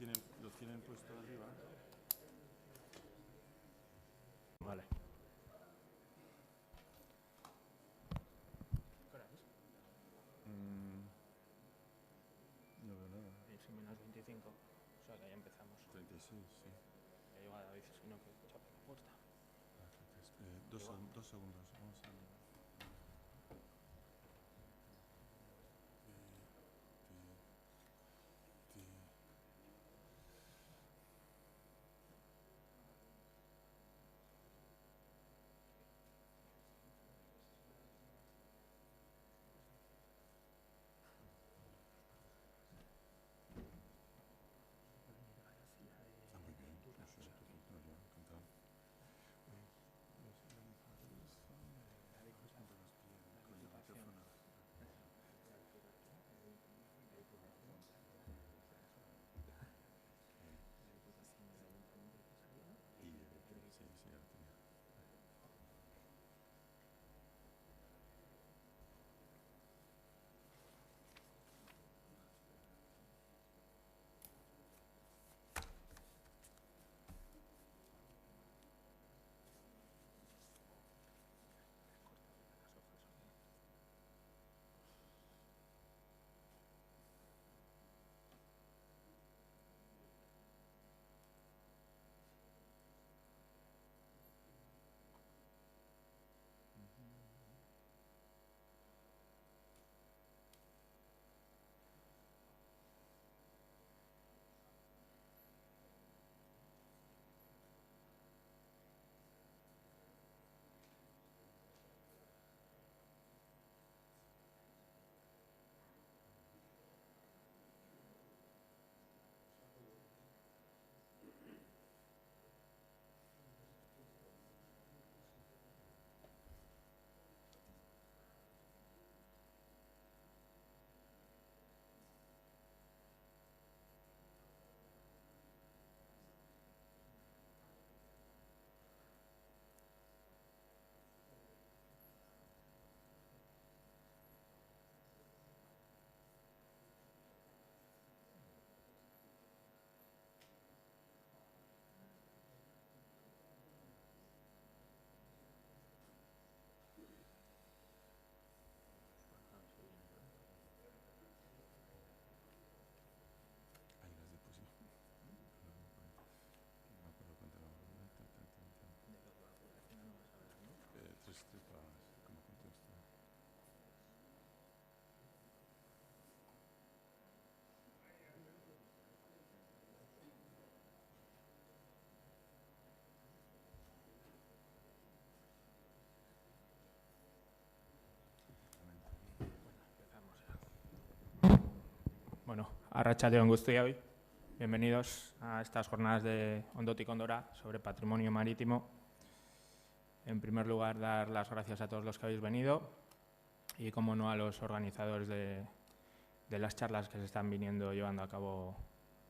lo tienen puesto arriba. Vale. ¿Qué hora es? No veo nada. Es menos 25, o sea que ya empezamos. 36, sí. Ya llega David, si no que chape la puerta. Dos segundos. Vamos a... muy bien. No sé, encantado. Con el micrófono. Sí, sí, ya lo tenía. Hay unas de pues sí. No me acuerdo cuánto era. Tres tripas, como contexto. Bueno, arratsaldeon guztioi. Bienvenidos a estas jornadas de Ondoti Ondora sobre patrimonio marítimo. En primer lugar, dar las gracias a todos los que habéis venido y, como no, a los organizadores de las charlas que se están llevando a cabo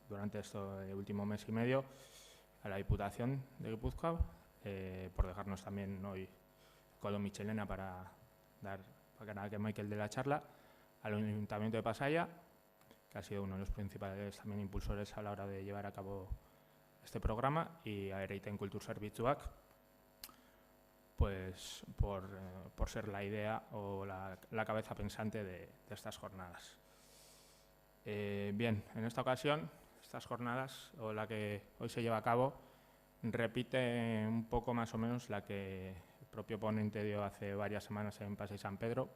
durante este último mes y medio, a la Diputación de Guipúzcoa, por dejarnos también hoy Codo Michelena para dar para que Michael de la charla, al Ayuntamiento de Pasaia, que ha sido uno de los principales también impulsores a la hora de llevar a cabo este programa, y a Ereiten Kulturzerbitzuak, pues por ser la idea o la cabeza pensante de estas jornadas. Bien, en esta ocasión, estas jornadas, o la que hoy se lleva a cabo, repite un poco más o menos la que el propio ponente dio hace varias semanas en Paseo San Pedro.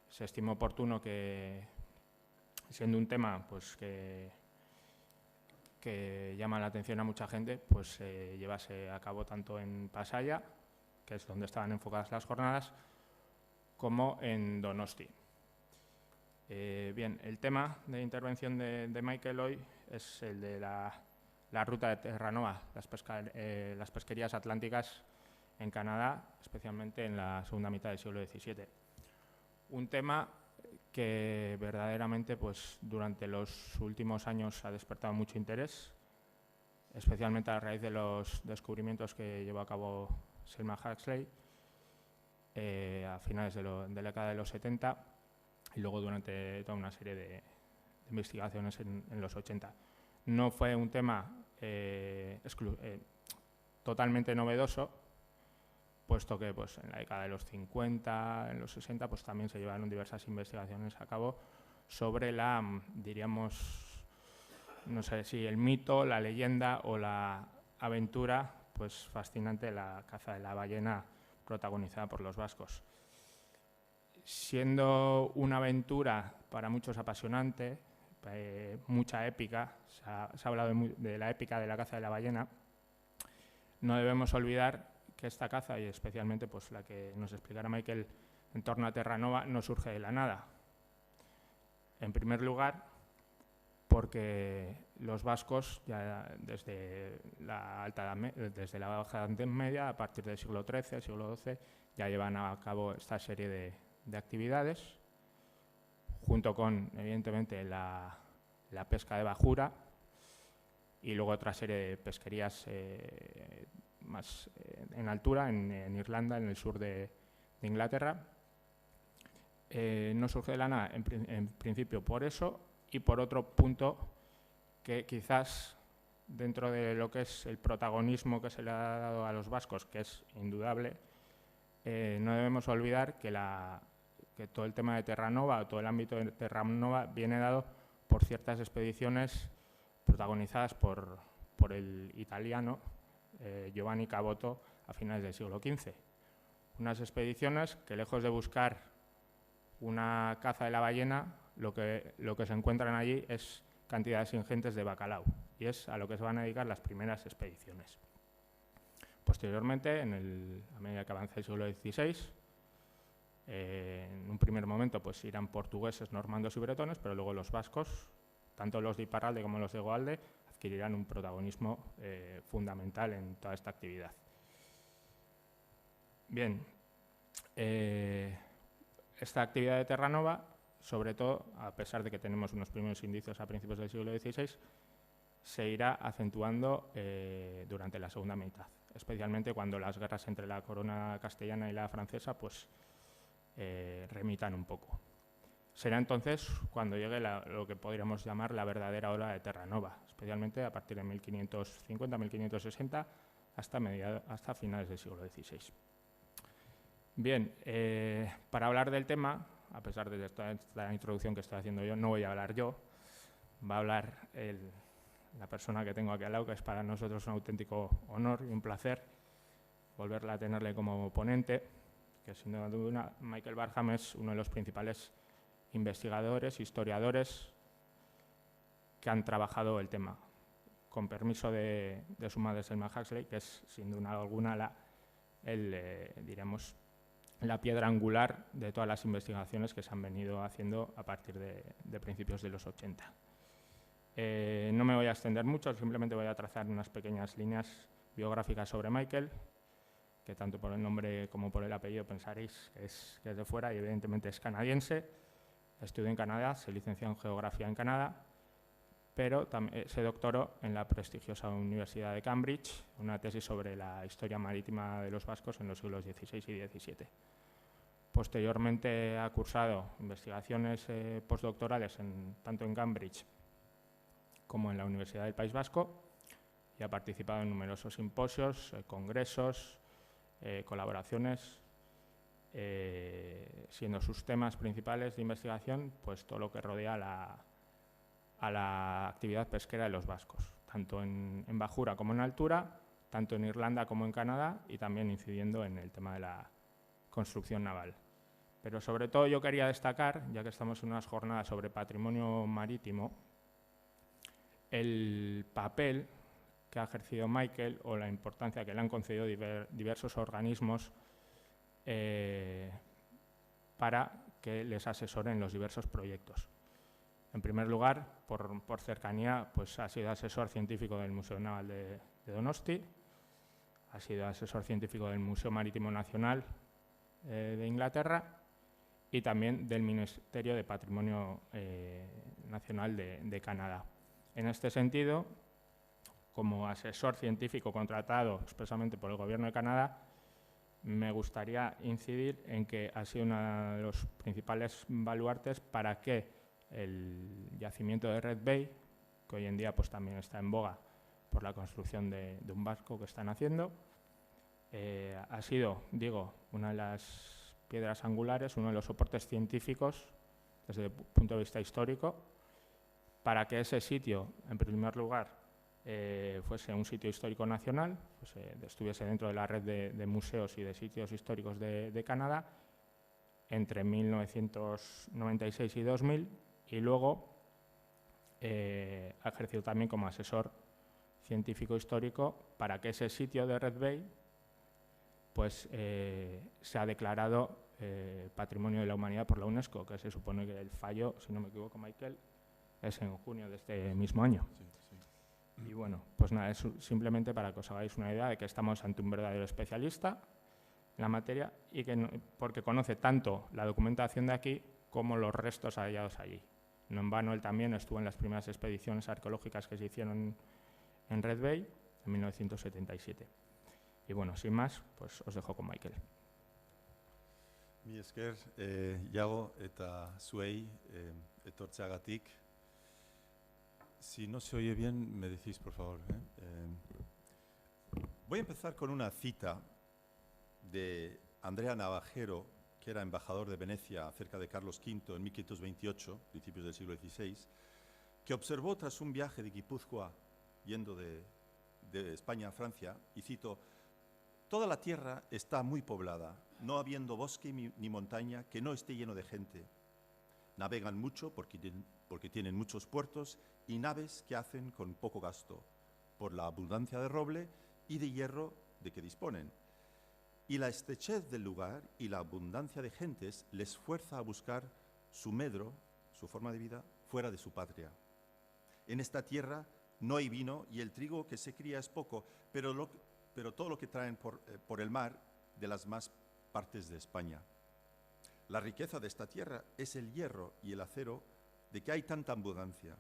Se estimó oportuno que, siendo un tema pues que llama la atención a mucha gente, pues se llevase a cabo tanto en Pasaia, que es donde estaban enfocadas las jornadas, como en Donosti. Bien, el tema de intervención de Michael hoy es el de la ruta de Terranova, las pesquerías atlánticas en Canadá, especialmente en la segunda mitad del siglo XVII. Un tema que verdaderamente pues, durante los últimos años ha despertado mucho interés, especialmente a raíz de los descubrimientos que llevó a cabo Selma Huxley a finales de la década de los 70 y luego durante toda una serie de investigaciones en los 80. no fue un tema totalmente novedoso, puesto que pues, en la década de los 50, en los 60, pues también se llevaron diversas investigaciones a cabo sobre la, diríamos, no sé si el mito, la leyenda o la aventura pues fascinante de la caza de la ballena protagonizada por los vascos. Siendo una aventura para muchos apasionante, mucha épica, se ha hablado de la épica de la caza de la ballena, no debemos olvidar que esta caza, y especialmente pues, la que nos explicará Michael en torno a Terranova, no surge de la nada. En primer lugar, porque los vascos, ya desde la Baja Edad Media, a partir del siglo XIII, siglo XII, ya llevan a cabo esta serie de actividades, junto con, evidentemente, la pesca de bajura y luego otra serie de pesquerías más en altura, en Irlanda, en el sur de Inglaterra. No surge de la nada, en principio por eso, y por otro punto que quizás dentro de lo que es el protagonismo que se le ha dado a los vascos, que es indudable, no debemos olvidar que todo el tema de Terranova, todo el ámbito de Terranova viene dado por ciertas expediciones protagonizadas por el italiano Giovanni Caboto a finales del siglo XV. Unas expediciones que, lejos de buscar una caza de la ballena, lo que se encuentran allí es cantidades ingentes de bacalao, y es a lo que se van a dedicar las primeras expediciones. Posteriormente, a medida que avanza el siglo XVI, en un primer momento pues irán portugueses, normandos y bretones, pero luego los vascos, tanto los de Iparralde como los de Goalde, adquirirán un protagonismo fundamental en toda esta actividad. Bien, esta actividad de Terranova, sobre todo, a pesar de que tenemos unos primeros indicios a principios del siglo XVI, se irá acentuando durante la segunda mitad, especialmente cuando las guerras entre la corona castellana y la francesa pues, remitan un poco. Será entonces cuando llegue lo que podríamos llamar la verdadera ola de Terranova, especialmente a partir de 1550-1560 hasta finales del siglo XVI. Bien, para hablar del tema, a pesar de esta introducción que estoy haciendo yo, no voy a hablar yo, va a hablar la persona que tengo aquí al lado, que es para nosotros un auténtico honor y un placer volverla a tenerle como ponente, que sin duda Michael Barham es uno de los principales investigadores, historiadores que han trabajado el tema, con permiso de su madre Selma Huxley, que es sin duda alguna diremos, la piedra angular de todas las investigaciones que se han venido haciendo a partir de principios de los 80. No me voy a extender mucho, simplemente voy a trazar unas pequeñas líneas biográficas sobre Michael, que tanto por el nombre como por el apellido pensaréis que es de fuera, y evidentemente es canadiense. Estudió en Canadá, se licenció en Geografía en Canadá, pero también se doctoró en la prestigiosa Universidad de Cambridge, una tesis sobre la historia marítima de los vascos en los siglos XVI y XVII. Posteriormente ha cursado investigaciones postdoctorales tanto en Cambridge como en la Universidad del País Vasco, y ha participado en numerosos simposios, congresos, colaboraciones, siendo sus temas principales de investigación pues todo lo que rodea a la actividad pesquera de los vascos, tanto en bajura como en altura, tanto en Irlanda como en Canadá, y también incidiendo en el tema de la construcción naval. Pero sobre todo yo quería destacar, ya que estamos en unas jornadas sobre patrimonio marítimo, el papel que ha ejercido Michael o la importancia que le han concedido diversos organismos para que les asesoren los diversos proyectos. En primer lugar, por cercanía, pues ha sido asesor científico del Museo Naval de Donosti, ha sido asesor científico del Museo Marítimo Nacional de Inglaterra y también del Ministerio de Patrimonio Nacional de Canadá. En este sentido, como asesor científico contratado expresamente por el Gobierno de Canadá, me gustaría incidir en que ha sido uno de los principales baluartes para que el yacimiento de Red Bay que hoy en día pues, también está en boga por la construcción de un barco que están haciendo. Ha sido, digo, una de las piedras angulares, uno de los soportes científicos desde el punto de vista histórico, para que ese sitio, en primer lugar, fuese un sitio histórico nacional, pues, estuviese dentro de la red de museos y de sitios históricos de Canadá entre 1996 y 2000, y luego ha ejercido también como asesor científico histórico para que ese sitio de Red Bay pues, se ha declarado Patrimonio de la Humanidad por la UNESCO, que se supone que el fallo, si no me equivoco, Michael, es en junio de este mismo año. Sí, sí. Y bueno, pues nada, es simplemente para que os hagáis una idea de que estamos ante un verdadero especialista en la materia y que porque conoce tanto la documentación de aquí como los restos hallados allí. No en vano, él también estuvo en las primeras expediciones arqueológicas que se hicieron en Red Bay en 1977. Y bueno, sin más, pues os dejo con Michael. Mi esker, Iago eta zuei etortzeagatik. Si no se oye bien, me decís, por favor. Voy a empezar con una cita de Andrea Navajero, que era embajador de Venecia acerca de Carlos V en 1528, principios del siglo XVI, que observó tras un viaje de Guipúzcoa, yendo de España a Francia, y cito: «Toda la tierra está muy poblada, no habiendo bosque ni montaña que no esté lleno de gente. Navegan mucho porque tienen muchos puertos y naves que hacen con poco gasto, por la abundancia de roble y de hierro de que disponen. Y la estrechez del lugar y la abundancia de gentes les fuerza a buscar su medro, su forma de vida, fuera de su patria. En esta tierra no hay vino y el trigo que se cría es poco, pero todo lo que traen por el mar de las más partes de España. La riqueza de esta tierra es el hierro y el acero de que hay tanta abundancia.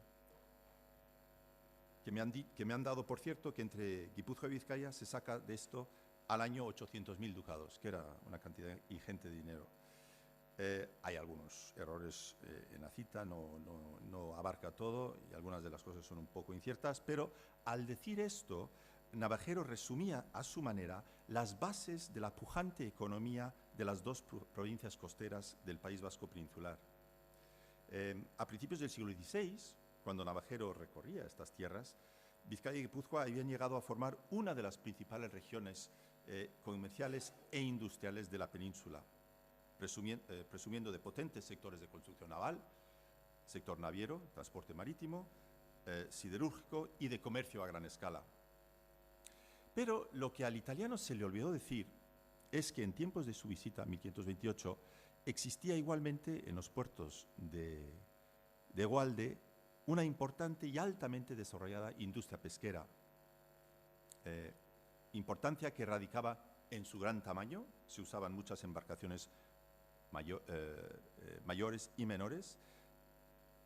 Que me han dado, por cierto, que entre Guipúzcoa y Vizcaya se saca de esto al año 800.000 ducados, que era una cantidad ingente de dinero. Hay algunos errores en la cita, no abarca todo y algunas de las cosas son un poco inciertas, pero al decir esto, Navajero resumía a su manera las bases de la pujante economía de las dos provincias costeras del País Vasco peninsular. A principios del siglo XVI, cuando Navajero recorría estas tierras, Vizcaya y Guipúzcoa habían llegado a formar una de las principales regiones comerciales e industriales de la península, presumiendo de potentes sectores de construcción naval, sector naviero, transporte marítimo, siderúrgico y de comercio a gran escala. Pero lo que al italiano se le olvidó decir es que en tiempos de su visita en 1528 existía igualmente en los puertos de Gualde una importante y altamente desarrollada industria pesquera, importancia que radicaba en su gran tamaño. Se usaban muchas embarcaciones mayores y menores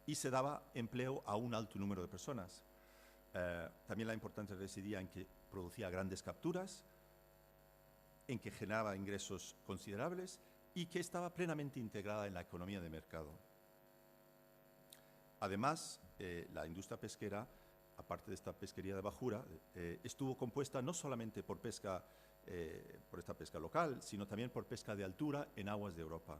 y se daba empleo a un alto número de personas. También la importancia residía en que producía grandes capturas, en que generaba ingresos considerables y que estaba plenamente integrada en la economía de mercado. Además, la industria pesquera, aparte de esta pesquería de bajura, estuvo compuesta no solamente por esta pesca local, sino también por pesca de altura en aguas de Europa,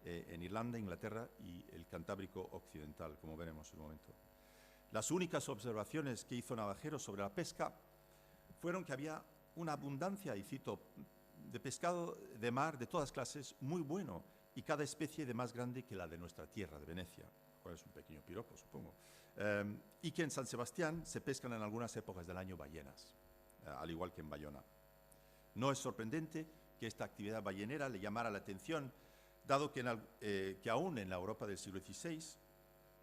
en Irlanda, Inglaterra y el Cantábrico Occidental, como veremos en un momento. Las únicas observaciones que hizo Navajero sobre la pesca fueron que había una abundancia, y cito, de pescado de mar de todas clases muy bueno y cada especie de más grande que la de nuestra tierra, de Venecia, cual es un pequeño piropo, supongo, y que en San Sebastián se pescan en algunas épocas del año ballenas, al igual que en Bayona. No es sorprendente que esta actividad ballenera le llamara la atención, dado que aún en la Europa del siglo XVI,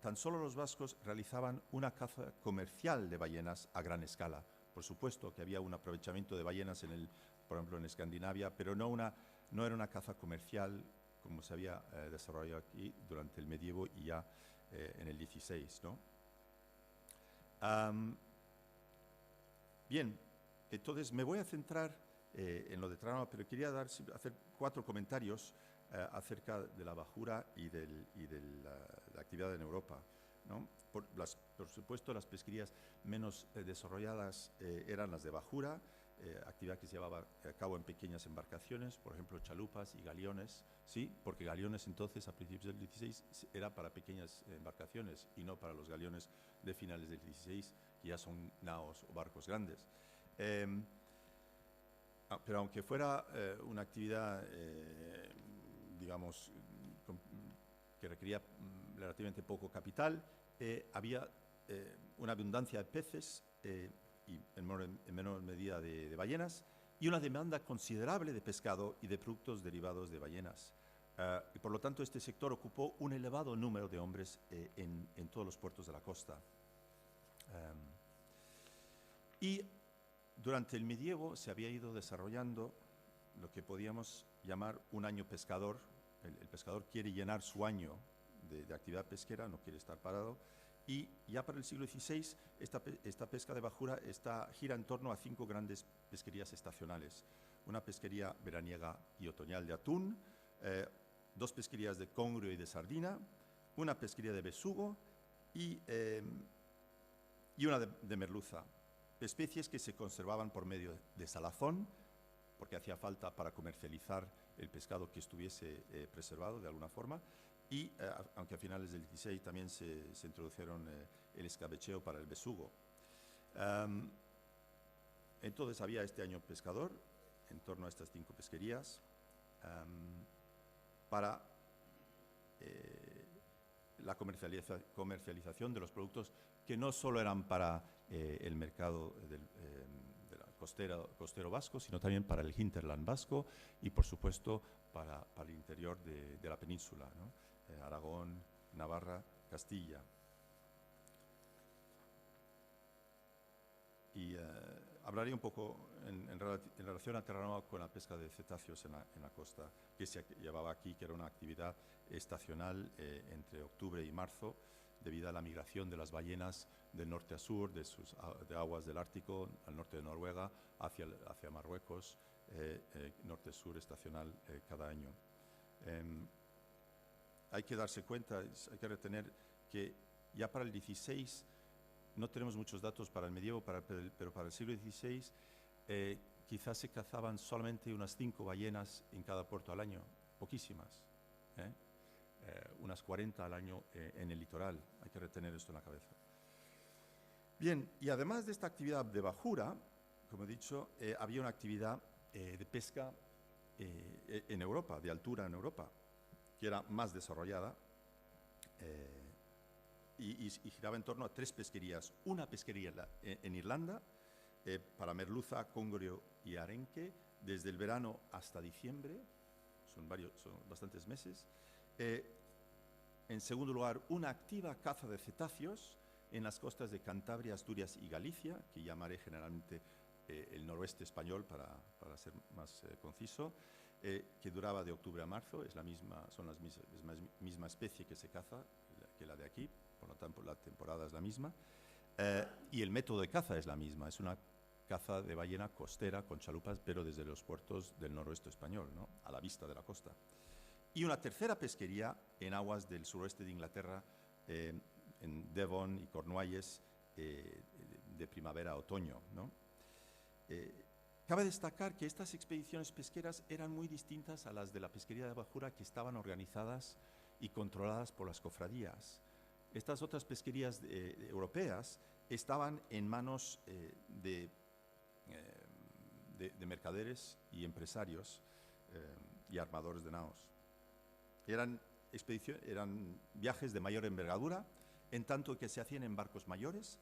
tan solo los vascos realizaban una caza comercial de ballenas a gran escala. Por supuesto que había un aprovechamiento de ballenas, por ejemplo, en Escandinavia, pero no era una caza comercial como se había desarrollado aquí durante el medievo y ya en el XVI, ¿no? Bien, entonces me voy a centrar en lo de trama, pero quería hacer 4 comentarios acerca de la bajura y de la actividad en Europa. ¿no? Por supuesto, las pesquerías menos desarrolladas eran las de bajura, actividad que se llevaba a cabo en pequeñas embarcaciones, por ejemplo, chalupas y galeones, ¿sí? Porque galeones entonces, a principios del 16, era para pequeñas embarcaciones y no para los galeones de finales del 16, que ya son naos o barcos grandes. Pero aunque fuera una actividad, digamos, que requería relativamente poco capital, había una abundancia de peces y en menor medida de ballenas, y una demanda considerable de pescado y de productos derivados de ballenas. Y por lo tanto, este sector ocupó un elevado número de hombres en todos los puertos de la costa. Y durante el medievo se había ido desarrollando lo que podíamos llamar un año pescador. El pescador quiere llenar su año de actividad pesquera, no quiere estar parado. Y ya para el siglo XVI, esta pesca de bajura gira en torno a 5 grandes pesquerías estacionales. Una pesquería veraniega y otoñal de atún, 2 pesquerías de congrio y de sardina, una pesquería de besugo y una de merluza. Especies que se conservaban por medio de salazón, porque hacía falta para comercializar el pescado que estuviese preservado de alguna forma, y aunque a finales del 16 también se introdujeron el escabecheo para el besugo. Entonces había este año pescador en torno a estas 5 pesquerías para la comercialización de los productos que no solo eran para el mercado del costero vasco, sino también para el hinterland vasco y, por supuesto, para el interior de la península, ¿no? Aragón, Navarra, Castilla. Y hablaré un poco en relación a Terranova con la pesca de cetáceos en la costa, que se llevaba aquí, que era una actividad estacional entre octubre y marzo, debido a la migración de las ballenas del norte a sur, de aguas del Ártico, al norte de Noruega, hacia Marruecos, norte-sur estacional cada año. Hay que darse cuenta, hay que retener que ya para el 16 no tenemos muchos datos para el medievo, pero para el siglo XVI quizás se cazaban solamente unas 5 ballenas en cada puerto al año, poquísimas, unas 40 al año en el litoral. Hay que retener esto en la cabeza. Bien, y además de esta actividad de bajura, como he dicho, había una actividad de pesca en Europa, de altura en Europa, que era más desarrollada y giraba en torno a 3 pesquerías. Una pesquería en Irlanda, para merluza, congrio y arenque, desde el verano hasta diciembre, son bastantes meses. En segundo lugar, una activa caza de cetáceos en las costas de Cantabria, Asturias y Galicia, que llamaré generalmente el noroeste español para ser más conciso, que duraba de octubre a marzo, es la misma especie que se caza que la de aquí, por lo tanto la temporada es la misma, y el método de caza es la misma, es una caza de ballena costera con chalupas, pero desde los puertos del noroeste español, ¿no? A la vista de la costa. Y una tercera pesquería en aguas del suroeste de Inglaterra, en Devon y Cornualles, de primavera a otoño, ¿no? Cabe destacar que estas expediciones pesqueras eran muy distintas a las de la pesquería de bajura, que estaban organizadas y controladas por las cofradías. Estas otras pesquerías europeas estaban en manos de mercaderes y empresarios y armadores de naos. Eran viajes de mayor envergadura, en tanto que se hacían en barcos mayores,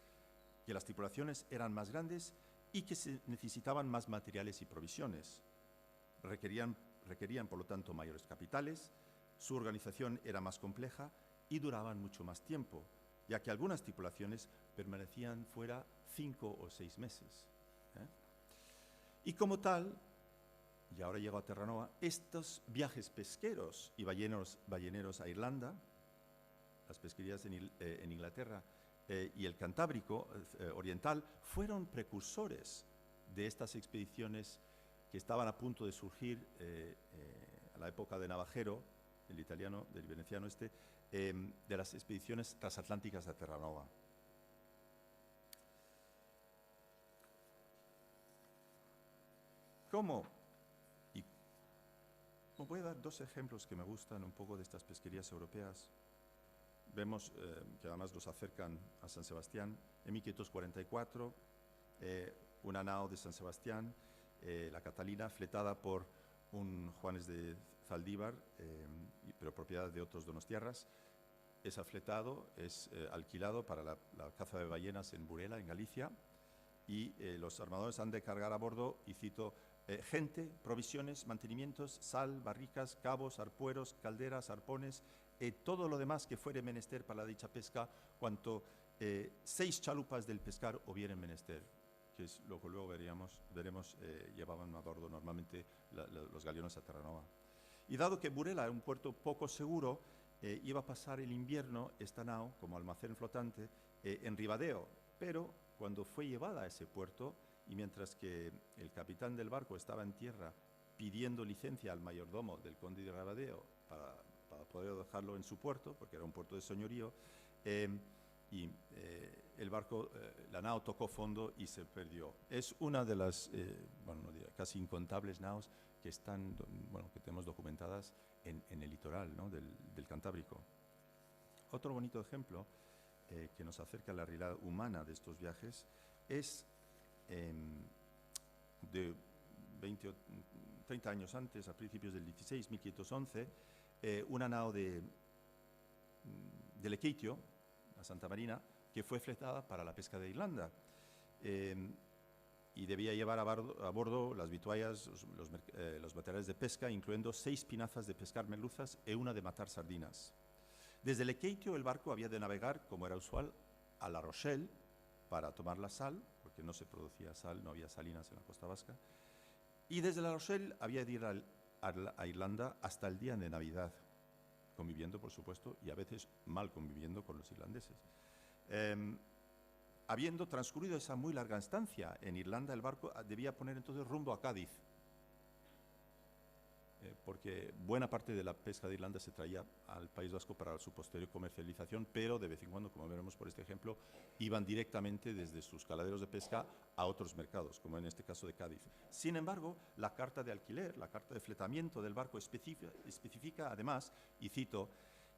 que las tripulaciones eran más grandes y que se necesitaban más materiales y provisiones. Requerían, por lo tanto, mayores capitales, su organización era más compleja y duraban mucho más tiempo, ya que algunas tripulaciones permanecían fuera 5 o 6 meses. Y como tal, y ahora llego a Terranova, estos viajes pesqueros y balleneros a Irlanda, las pesquerías en Inglaterra y el Cantábrico oriental, fueron precursores de estas expediciones que estaban a punto de surgir a la época de Navajero, del veneciano de las expediciones transatlánticas a Terranova. ¿Cómo? Y voy a dar dos ejemplos que me gustan un poco de estas pesquerías europeas. Vemos que además los acercan a San Sebastián. En 1544, una nao de San Sebastián, la Catalina, fletada por un Juanes de Zaldívar, pero propiedad de otros donostiarras, es afletado, es alquilado para la caza de ballenas en Burela, en Galicia, y los armadores han de cargar a bordo, y cito, gente, provisiones, mantenimientos, sal, barricas, cabos, arpueros, calderas, arpones, todo lo demás que fuere menester para la dicha pesca, cuanto 6 chalupas del pescar hubieren menester, que es lo que luego veremos, llevaban a bordo normalmente los galeones a Terranova. Y dado que Burela era un puerto poco seguro, iba a pasar el invierno esta nao, como almacén flotante, en Ribadeo, pero cuando fue llevada a ese puerto, y mientras que el capitán del barco estaba en tierra pidiendo licencia al mayordomo del conde de Ribadeo para poder dejarlo en su puerto, porque era un puerto de señorío, el barco, la nao tocó fondo y se perdió. Es una de las, no diría, casi incontables naos que que tenemos documentadas en el litoral, ¿no?, del Cantábrico. Otro bonito ejemplo que nos acerca a la realidad humana de estos viajes es de 20 o 30 años antes, a principios del 16, 1511, una nao de Lequeitio, a Santa Marina, que fue fletada para la pesca de Irlanda. Y debía llevar a bordo las vituallas, los materiales de pesca, incluyendo 6 pinazas de pescar merluzas y una de matar sardinas. Desde Lequeitio el barco había de navegar, como era usual, a La Rochelle para tomar la sal, porque no se producía sal, no había salinas en la costa vasca, y desde La Rochelle había de ir a Irlanda hasta el día de Navidad, conviviendo, por supuesto, y a veces mal conviviendo con los irlandeses. Habiendo transcurrido esa muy larga estancia en Irlanda, el barco debía poner entonces rumbo a Cádiz, porque buena parte de la pesca de Irlanda se traía al País Vasco para su posterior comercialización, pero de vez en cuando, como veremos por este ejemplo, iban directamente desde sus caladeros de pesca a otros mercados, como en este caso de Cádiz. Sin embargo, la carta de alquiler, la carta de fletamiento del barco especifica además, y cito,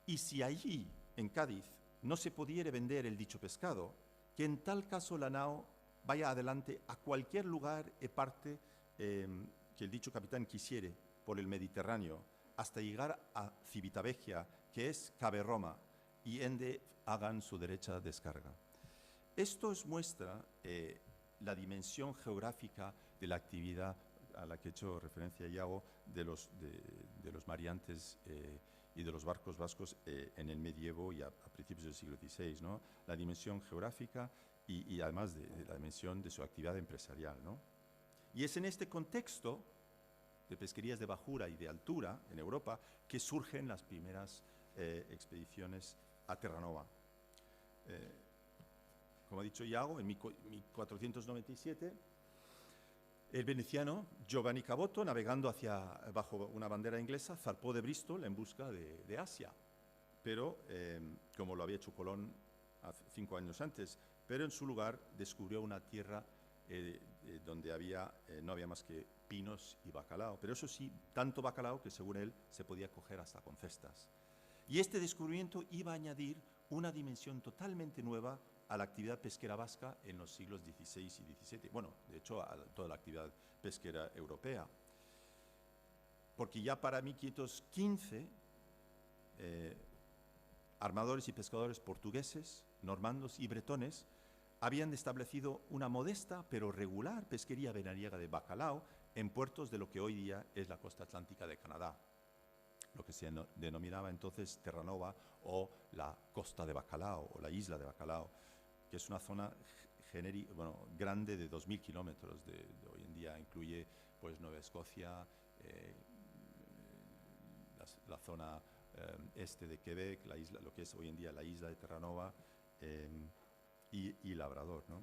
«y si allí, en Cádiz, no se pudiere vender el dicho pescado, que en tal caso la nao vaya adelante a cualquier lugar e parte que el dicho capitán quisiere por el Mediterráneo, hasta llegar a Civitavecchia, que es Cabe Roma, y ende hagan su derecha descarga». Esto os muestra la dimensión geográfica de la actividad a la que he hecho referencia Iago de los mariantes y de los barcos vascos en el medievo y a principios del siglo XVI, ¿no? La dimensión geográfica y además de la dimensión de su actividad empresarial, ¿no? Y es en este contexto de pesquerías de bajura y de altura en Europa que surgen las primeras expediciones a Terranova. Como ha dicho Iago, en 1497, el veneciano Giovanni Caboto, navegando bajo una bandera inglesa, zarpó de Bristol en busca de Asia, pero como lo había hecho Colón 5 años antes, pero en su lugar descubrió una tierra donde no había más que pinos y bacalao, pero eso sí, tanto bacalao que según él se podía coger hasta con cestas. Y este descubrimiento iba a añadir una dimensión totalmente nueva a la actividad pesquera vasca en los siglos XVI y XVII. Bueno, de hecho, a toda la actividad pesquera europea. Porque ya para 1515, armadores y pescadores portugueses, normandos y bretones habían establecido una modesta pero regular pesquería veraniega de bacalao en puertos de lo que hoy día es la costa atlántica de Canadá, lo que se denominaba entonces Terranova o la costa de Bacalao o la isla de Bacalao, que es una zona grande de 2.000 kilómetros. Hoy en día incluye pues, Nueva Escocia, la zona este de Quebec, lo que es hoy en día la isla de Terranova y Labrador, ¿no?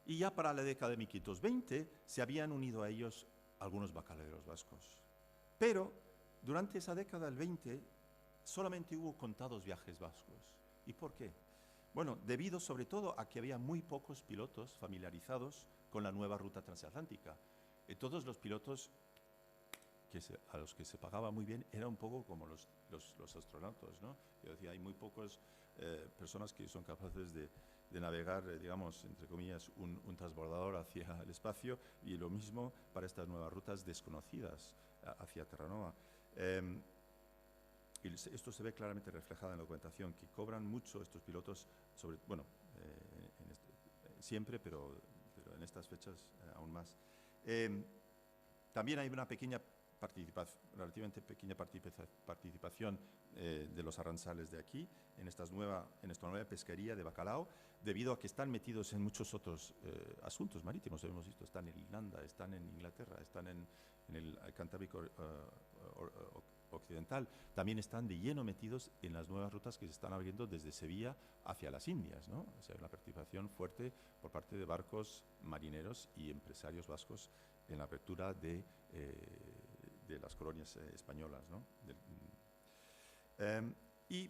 Y ya para la década de 1520 se habían unido a ellos algunos bacalaeros vascos. Pero durante esa década del 20 solamente hubo contados viajes vascos. ¿Y por qué? Bueno, debido sobre todo a que había muy pocos pilotos familiarizados con la nueva ruta transatlántica. Todos los pilotos a los que se pagaba muy bien era un poco como los astronautas, ¿no? Yo decía, hay muy pocas personas que son capaces de navegar, digamos, entre comillas, un transbordador hacia el espacio, y lo mismo para estas nuevas rutas desconocidas hacia Terranova. Y esto se ve claramente reflejado en la documentación, que cobran mucho estos pilotos, siempre, pero en estas fechas aún más. También hay una relativamente pequeña participación de los arranzales de aquí en esta nueva pesquería de bacalao, debido a que están metidos en muchos otros asuntos marítimos. Hemos visto, están en Irlanda, están en Inglaterra, están en el Cantábrico Occidental. También están de lleno metidos en las nuevas rutas que se están abriendo desde Sevilla hacia las Indias, ¿no? O sea, una participación fuerte por parte de barcos marineros y empresarios vascos en la apertura de las colonias españolas, ¿no? Y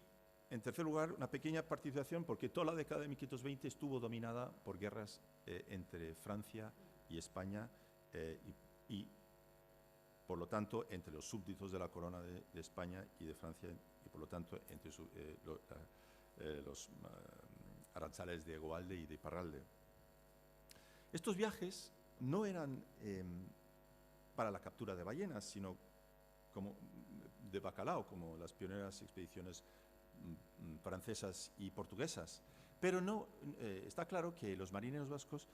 en tercer lugar, una pequeña participación porque toda la década de 1520 estuvo dominada por guerras entre Francia y España, y por lo tanto entre los súbditos de la corona de España y de Francia, y por lo tanto entre los aranzales de Goalde y de Iparralde. Estos viajes no eran para la captura de ballenas, sino como de bacalao, como las pioneras expediciones francesas y portuguesas. Pero no, está claro que los marineros vascos,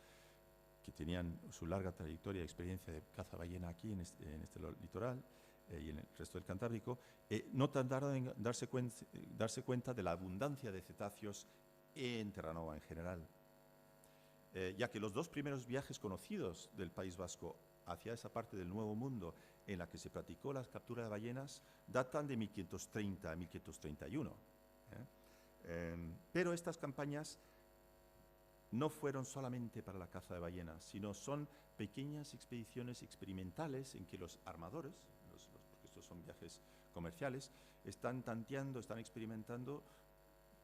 que tenían su larga trayectoria y experiencia de caza ballena aquí en este litoral y en el resto del Cantábrico, no tardaron en darse cuenta de la abundancia de cetáceos en Terranova en general. Ya que los dos primeros viajes conocidos del País Vasco hacia esa parte del Nuevo Mundo en la que se practicó la captura de ballenas datan de 1530 a 1531. Pero estas campañas no fueron solamente para la caza de ballenas, sino son pequeñas expediciones experimentales en que los armadores, porque estos son viajes comerciales, están tanteando, están experimentando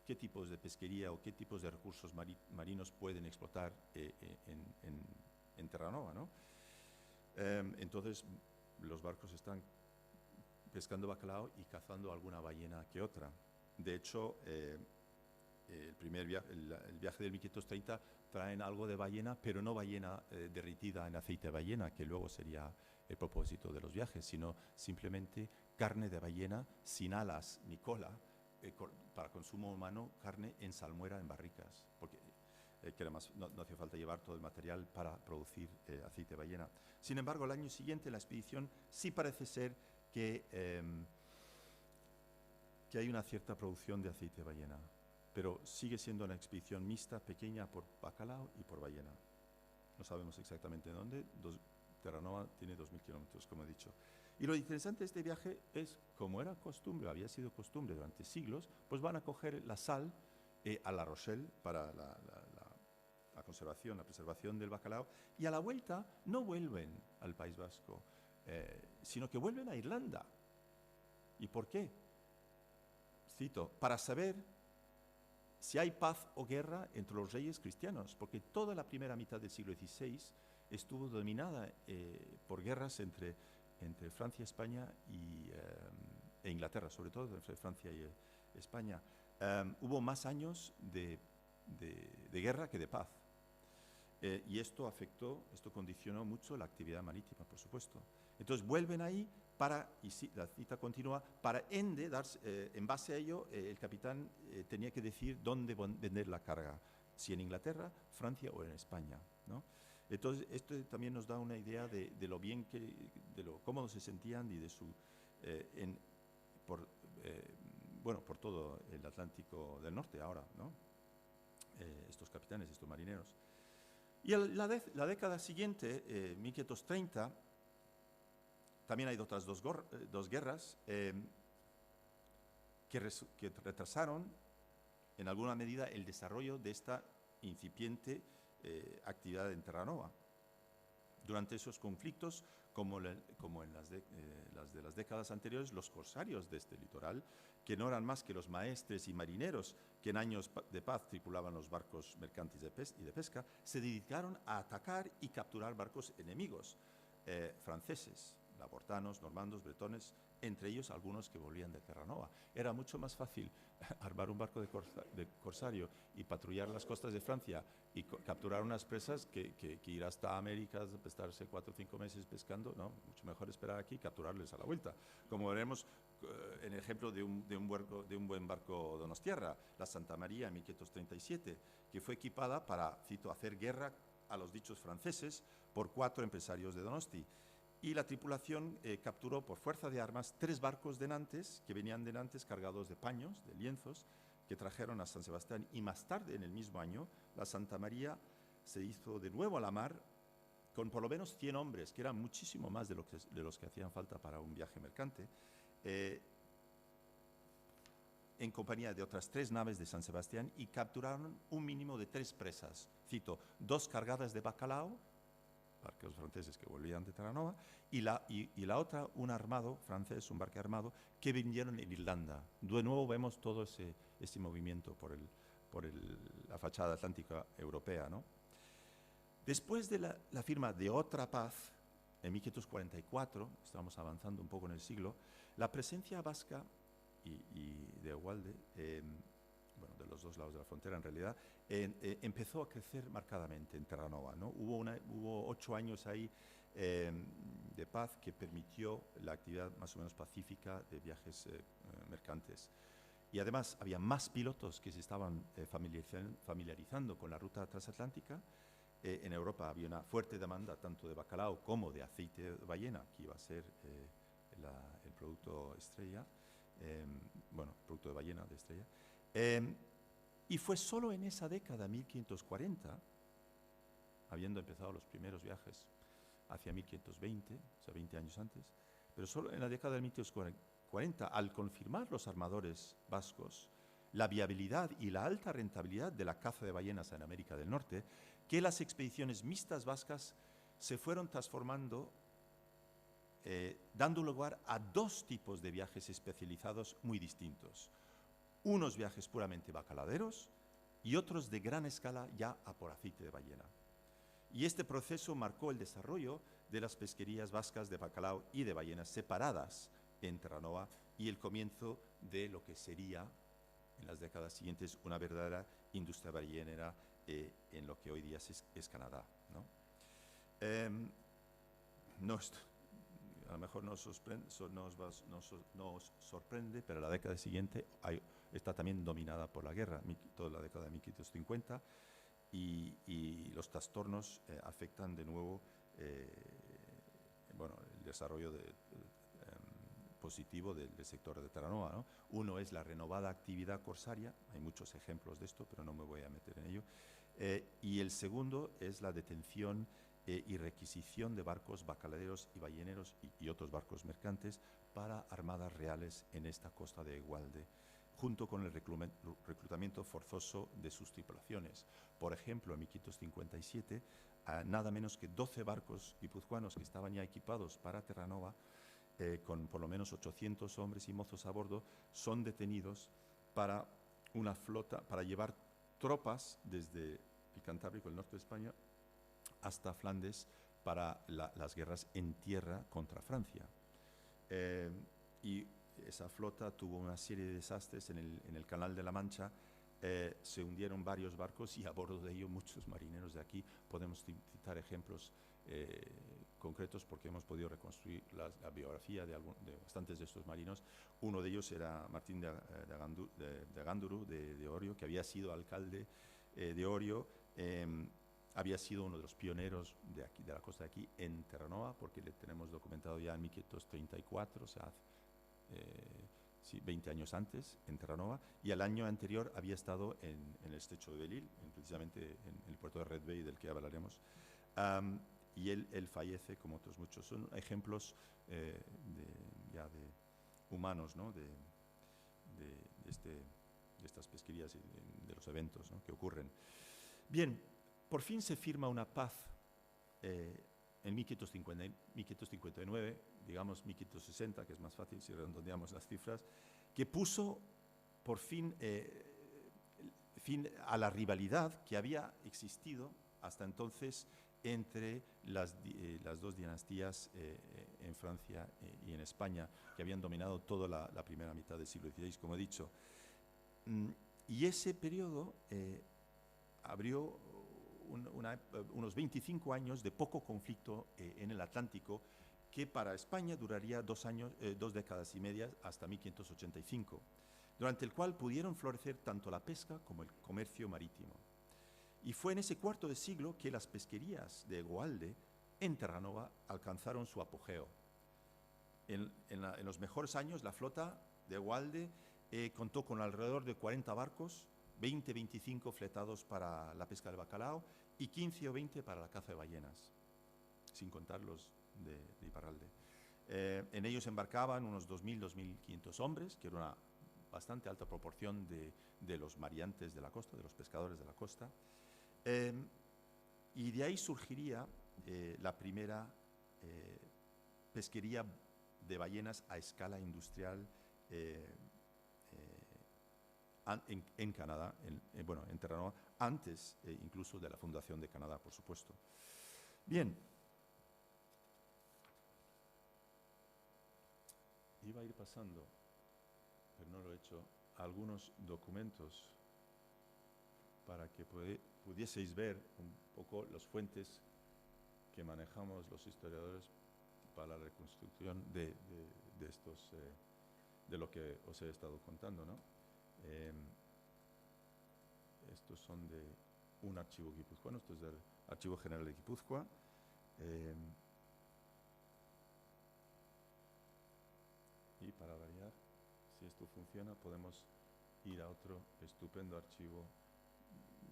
qué tipos de pesquería o qué tipos de recursos marinos pueden explotar en Terranova, ¿no? Entonces, los barcos están pescando bacalao y cazando alguna ballena que otra. De hecho, el viaje del 1530 traen algo de ballena, pero no ballena derretida en aceite de ballena, que luego sería el propósito de los viajes, sino simplemente carne de ballena sin alas ni cola, para consumo humano, carne en salmuera en barricas, porque que además no hacía falta llevar todo el material para producir aceite de ballena. Sin embargo, el año siguiente la expedición sí parece ser que hay una cierta producción de aceite de ballena, pero sigue siendo una expedición mixta, pequeña por bacalao y por ballena. No sabemos exactamente dónde. Terranova tiene 2.000 kilómetros, como he dicho. Y lo interesante de este viaje es, como era costumbre, había sido costumbre durante siglos, pues van a coger la sal a La Rochelle para la conservación, la preservación del bacalao, y a la vuelta no vuelven al País Vasco, sino que vuelven a Irlanda. ¿Y por qué? Cito, para saber si hay paz o guerra entre los reyes cristianos, porque toda la primera mitad del siglo XVI estuvo dominada por guerras entre Francia, España e Inglaterra, sobre todo entre Francia y España. Hubo más años de guerra que de paz. Y esto condicionó mucho la actividad marítima, por supuesto. Entonces vuelven ahí y sí, la cita continúa, para en base a ello el capitán tenía que decir dónde vender la carga, si en Inglaterra, Francia o en España, ¿no? Entonces esto también nos da una idea de lo bien de lo cómodos se sentían y de su por todo el Atlántico del Norte ahora, ¿no? Estos capitanes, estos marineros. Y la década siguiente, 1530, también hay otras dos guerras que retrasaron en alguna medida el desarrollo de esta incipiente actividad en Terranova. Durante esos conflictos, como en las de las décadas anteriores, los corsarios de este litoral, que no eran más que los maestres y marineros que en años de paz tripulaban los barcos mercantes y de pesca, se dedicaron a atacar y capturar barcos enemigos franceses, labortanos, normandos, bretones, entre ellos algunos que volvían de Terranova. Era mucho más fácil armar un barco de corsario y patrullar las costas de Francia y capturar unas presas que ir hasta América, estarse 4 o 5 meses pescando. No, mucho mejor esperar aquí y capturarles a la vuelta. Como veremos en el ejemplo de un buen barco donostiarra, la Santa María en 1537, que fue equipada para, cito, hacer guerra a los dichos franceses por 4 empresarios de Donosti. Y la tripulación capturó por fuerza de armas 3 barcos de Nantes, que venían de Nantes cargados de paños, de lienzos, que trajeron a San Sebastián. Y más tarde, en el mismo año, la Santa María se hizo de nuevo a la mar con por lo menos 100 hombres, que eran muchísimo más de los que hacían falta para un viaje mercante, en compañía de otras 3 naves de San Sebastián, y capturaron un mínimo de 3 presas. Cito, 2 cargadas de bacalao, barcos franceses que volvían de Terranova, y la otra, un armado francés, un barco armado, que vinieron en Irlanda. De nuevo vemos todo ese movimiento por la fachada atlántica europea, ¿no? Después de la firma de otra paz, en 1544, estamos avanzando un poco en el siglo, la presencia vasca y de Egualde, bueno, de los 2 lados de la frontera en realidad, empezó a crecer marcadamente en Terranova, ¿no? Hubo 8 años ahí de paz que permitió la actividad más o menos pacífica de viajes mercantes. Y además había más pilotos que se estaban familiarizando con la ruta transatlántica. En Europa había una fuerte demanda tanto de bacalao como de aceite de ballena, que iba a ser el producto estrella, bueno, producto de ballena de estrella. Y fue solo en esa década, 1540, habiendo empezado los primeros viajes hacia 1520, o sea, 20 años antes, pero solo en la década de 1540, al confirmar los armadores vascos la viabilidad y la alta rentabilidad de la caza de ballenas en América del Norte, que las expediciones mixtas vascas se fueron transformando, dando lugar a 2 tipos de viajes especializados muy distintos. Unos viajes puramente bacaladeros y otros de gran escala ya a por aceite de ballena. Y este proceso marcó el desarrollo de las pesquerías vascas de bacalao y de ballenas separadas en Terranova y el comienzo de lo que sería, en las décadas siguientes, una verdadera industria ballenera en lo que hoy día es Canadá, ¿no? A lo mejor nos sorprende, pero la década siguiente está también dominada por la guerra, toda la década de 1550, y los trastornos afectan de nuevo bueno, el desarrollo positivo del sector de Terranova, ¿no? Uno es la renovada actividad corsaria, hay muchos ejemplos de esto, pero no me voy a meter en ello, y el segundo es la detención y requisición de barcos bacaladeros y balleneros y otros barcos mercantes para armadas reales en esta costa de Egualde, junto con el reclutamiento forzoso de sus tripulaciones. Por ejemplo, en 1557, nada menos que 12 barcos guipuzcoanos que estaban ya equipados para Terranova, con por lo menos 800 hombres y mozos a bordo, son detenidos para una flota, para llevar tropas desde el Cantábrico, el norte de España, hasta Flandes para las guerras en tierra contra Francia. Y esa flota tuvo una serie de desastres en el Canal de la Mancha. Se hundieron varios barcos y a bordo de ello muchos marineros de aquí. Podemos citar ejemplos concretos porque hemos podido reconstruir la biografía de bastantes de estos marinos. Uno de ellos era Martín de Agánduru de Orio, que había sido alcalde de Orio. Había sido uno de los pioneros de la costa de aquí en Terranova, porque le tenemos documentado ya en 1534, o sea, 20 años antes, en Terranova, y al año anterior había estado en el estrecho de Belle-Île, precisamente en el puerto de Red Bay, del que hablaremos. Y él fallece, como otros muchos. Son ejemplos ya de humanos, ¿no? de estas pesquerías y de los eventos, ¿no? que ocurren. Bien, por fin se firma una paz en 1559, digamos 1560, que es más fácil si redondeamos las cifras, que puso por fin a la rivalidad que había existido hasta entonces entre las dos dinastías en Francia y en España, que habían dominado toda la primera mitad del siglo XVI, como he dicho. Y ese periodo abrió unos 25 años de poco conflicto en el Atlántico, que para España duraría 2 décadas y media hasta 1585, durante el cual pudieron florecer tanto la pesca como el comercio marítimo. Y fue en ese cuarto de siglo que las pesquerías de Egualde en Terranova alcanzaron su apogeo. En los mejores años, la flota de Egualde contó con alrededor de 40 barcos, 20-25 fletados para la pesca del bacalao y 15 o 20 para la caza de ballenas, sin contar los de Iparralde. En ellos embarcaban unos 2.000-2.500 hombres, que era una bastante alta proporción de los mariantes de la costa, de los pescadores de la costa. Y de ahí surgiría la primera pesquería de ballenas a escala industrial en Canadá, en Terranova, antes incluso de la fundación de Canadá, por supuesto. Bien. Iba a ir pasando, pero no lo he hecho, algunos documentos para que pudieseis ver un poco las fuentes que manejamos los historiadores para la reconstrucción de lo que os he estado contando, ¿no? Estos son de un archivo guipuzcoano, esto es del Archivo General de Guipúzcoa. Y para variar, si esto funciona, podemos ir a otro estupendo archivo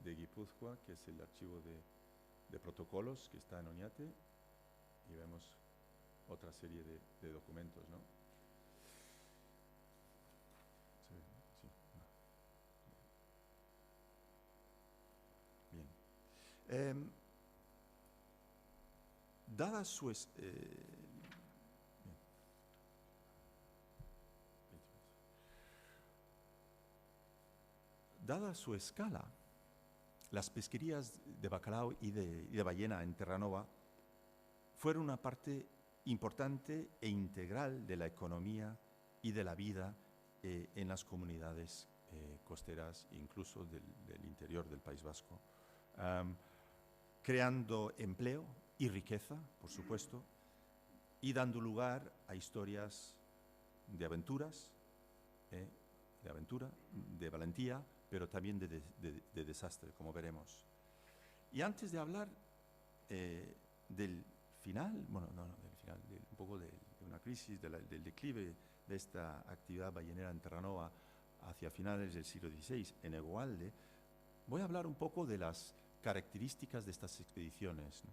de Guipúzcoa, que es el archivo de protocolos, que está en Oñate, y vemos otra serie de documentos, ¿no? Sí, no. Bien. Dada su dada su escala, las pesquerías de bacalao y de ballena en Terranova fueron una parte importante e integral de la economía y de la vida en las comunidades costeras, incluso del interior del País Vasco, creando empleo y riqueza, por supuesto, y dando lugar a historias de aventuras, de valentía, pero también de desastre, como veremos. Y antes de hablar del final, un poco de una crisis, del declive de esta actividad ballenera en Terranova hacia finales del siglo XVI en Egualde, voy a hablar un poco de las características de estas expediciones, ¿no?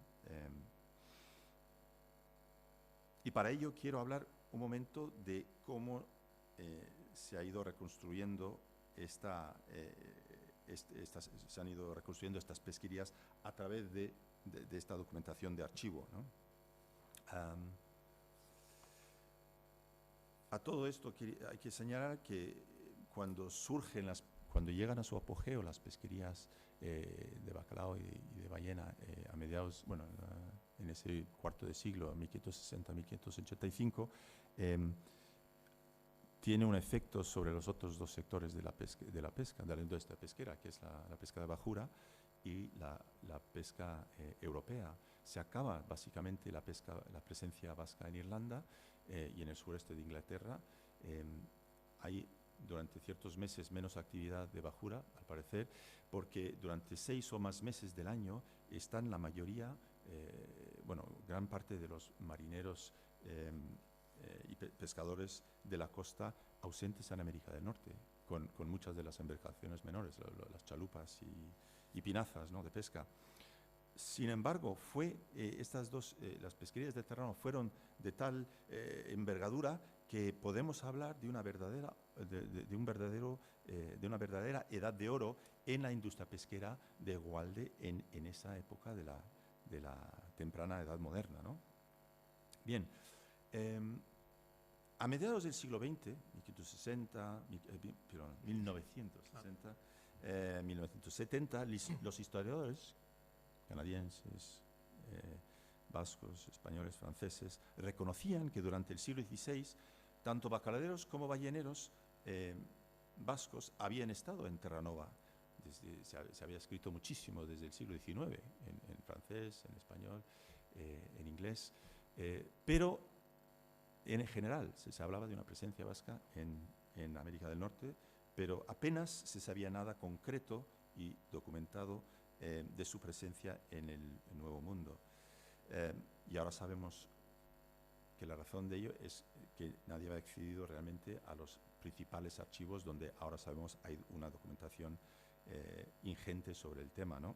Y para ello quiero hablar un momento de cómo se ha ido reconstruyendo se han ido reconstruyendo estas pesquerías a través de esta documentación de archivo, ¿no? A todo esto hay que señalar que cuando llegan a su apogeo las pesquerías de bacalao y de ballena a mediados, en ese cuarto de siglo, 1560-1585, tiene un efecto sobre los otros dos sectores de la pesca, de la industria pesquera, que es la pesca de bajura y la pesca europea. Se acaba básicamente la presencia vasca en Irlanda y en el sureste de Inglaterra. Hay durante ciertos meses menos actividad de bajura, al parecer, porque durante 6 o más meses del año están la mayoría, gran parte de los marineros y pescadores de la costa ausentes en América del Norte, con muchas de las embarcaciones menores, las chalupas y pinazas, ¿no?, de pesca. Sin embargo, las pesquerías de Terranova fueron de tal envergadura que podemos hablar de una verdadera edad de oro en la industria pesquera de Egualde en esa época de la temprana edad moderna, ¿no? Bien, a mediados del siglo XX, 1960, 1970, los historiadores canadienses, vascos, españoles, franceses, reconocían que durante el siglo XVI, tanto bacaladeros como balleneros vascos habían estado en Terranova. Se había escrito muchísimo desde el siglo XIX, en francés, en español, en inglés, pero en general se hablaba de una presencia vasca en América del Norte, pero apenas se sabía nada concreto y documentado de su presencia en el Nuevo Mundo. Y ahora sabemos que la razón de ello es que nadie había accedido realmente a los principales archivos donde ahora sabemos hay una documentación ingente sobre el tema, ¿no?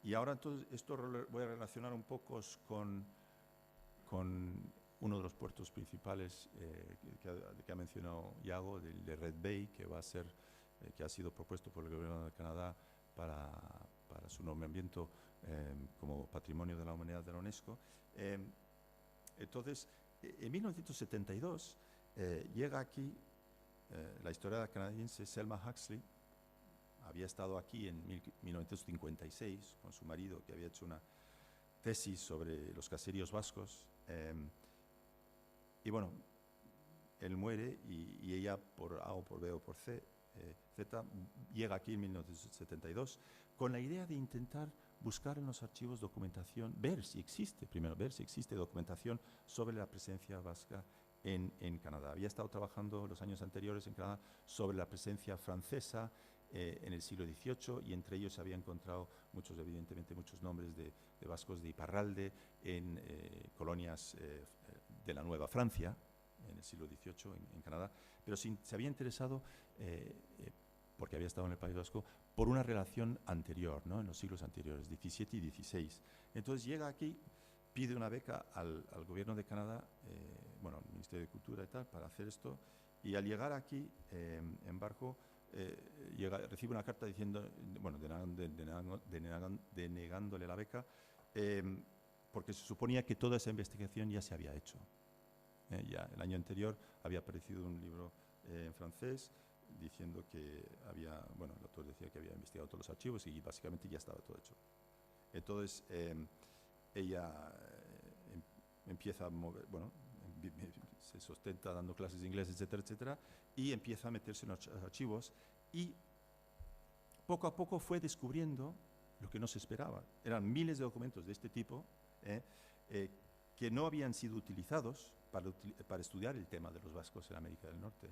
Y ahora entonces esto voy a relacionar un poco con uno de los puertos principales que ha mencionado Iago, de Red Bay, que va a ser, que ha sido propuesto por el gobierno de Canadá para su nombramiento como Patrimonio de la Humanidad de la UNESCO. Entonces, en 1972 llega aquí la historiadora canadiense Selma Huxley. Había estado aquí en 1956 con su marido, que había hecho una tesis sobre los caseríos vascos. Y bueno, él muere y ella, por A o por B o por C, Z, llega aquí en 1972 con la idea de intentar buscar en los archivos documentación, ver si existe documentación sobre la presencia vasca en Canadá. Había estado trabajando los años anteriores en Canadá sobre la presencia francesa en el siglo XVIII, y entre ellos se había encontrado evidentemente muchos nombres de vascos de Iparralde en colonias de la Nueva Francia en el siglo XVIII en Canadá, pero se había interesado, porque había estado en el País Vasco, por una relación anterior, ¿no? En los siglos anteriores, XVII y XVI. Entonces llega aquí, pide una beca al gobierno de Canadá, al Ministerio de Cultura y tal, para hacer esto, y al llegar aquí, en barco, recibe una carta diciendo, denegándole la beca, porque se suponía que toda esa investigación ya se había hecho. Ya el año anterior había aparecido un libro en francés diciendo que el autor decía que había investigado todos los archivos y básicamente ya estaba todo hecho. Entonces, ella empieza a mover, se sustenta dando clases de inglés, etcétera, etcétera, y empieza a meterse en los archivos, y poco a poco fue descubriendo lo que no se esperaba. Eran miles de documentos de este tipo que no habían sido utilizados para estudiar el tema de los vascos en América del Norte.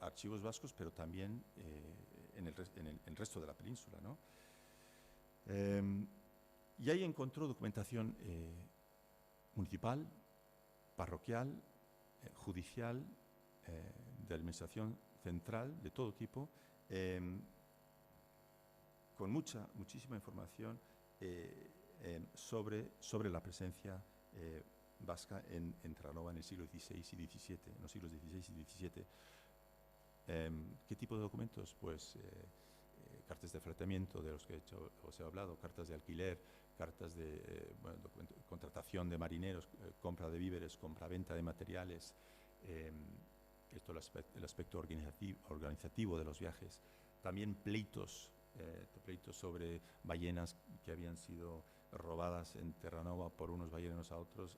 Archivos vascos, pero también en el resto de la península, ¿no? Y ahí encontró documentación municipal, parroquial, judicial, de administración central, de todo tipo, con muchísima información sobre la presencia vasca en Terranova en el siglo XVI y XVII, en los siglos XVI y XVII. ¿Qué tipo de documentos? Pues cartas de fretamiento, de los que os he hablado, cartas de alquiler, cartas de contratación de marineros, compra de víveres, compra-venta de materiales, el aspecto organizativo de los viajes. También pleitos sobre ballenas que habían sido robadas en Terranova por unos balleneros a otros,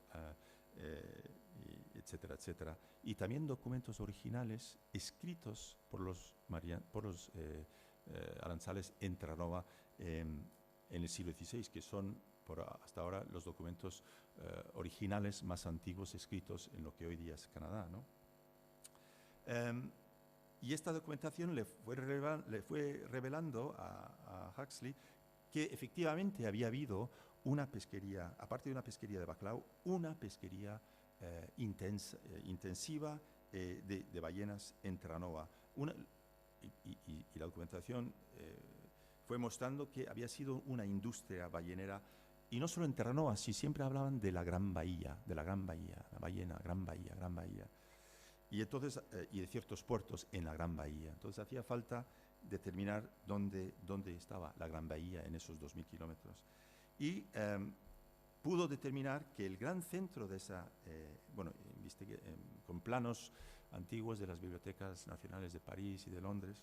etcétera, etcétera. Y también documentos originales escritos por los aranzales en Terranova en el siglo XVI, que son hasta ahora los documentos originales más antiguos escritos en lo que hoy día es Canadá, ¿no? Y esta documentación le fue revelando a Huxley que efectivamente había habido una pesquería, aparte de una pesquería de bacalao, una pesquería intensiva de ballenas en Terranova. Y la documentación fue mostrando que había sido una industria ballenera, y no solo en Terranova, si siempre hablaban de la Gran Bahía, la ballena, Gran Bahía. Y entonces, y de ciertos puertos en la Gran Bahía. Entonces hacía falta determinar dónde estaba la Gran Bahía en esos 2.000 kilómetros. Y pudo determinar que el gran centro de esa, con planos antiguos de las bibliotecas nacionales de París y de Londres,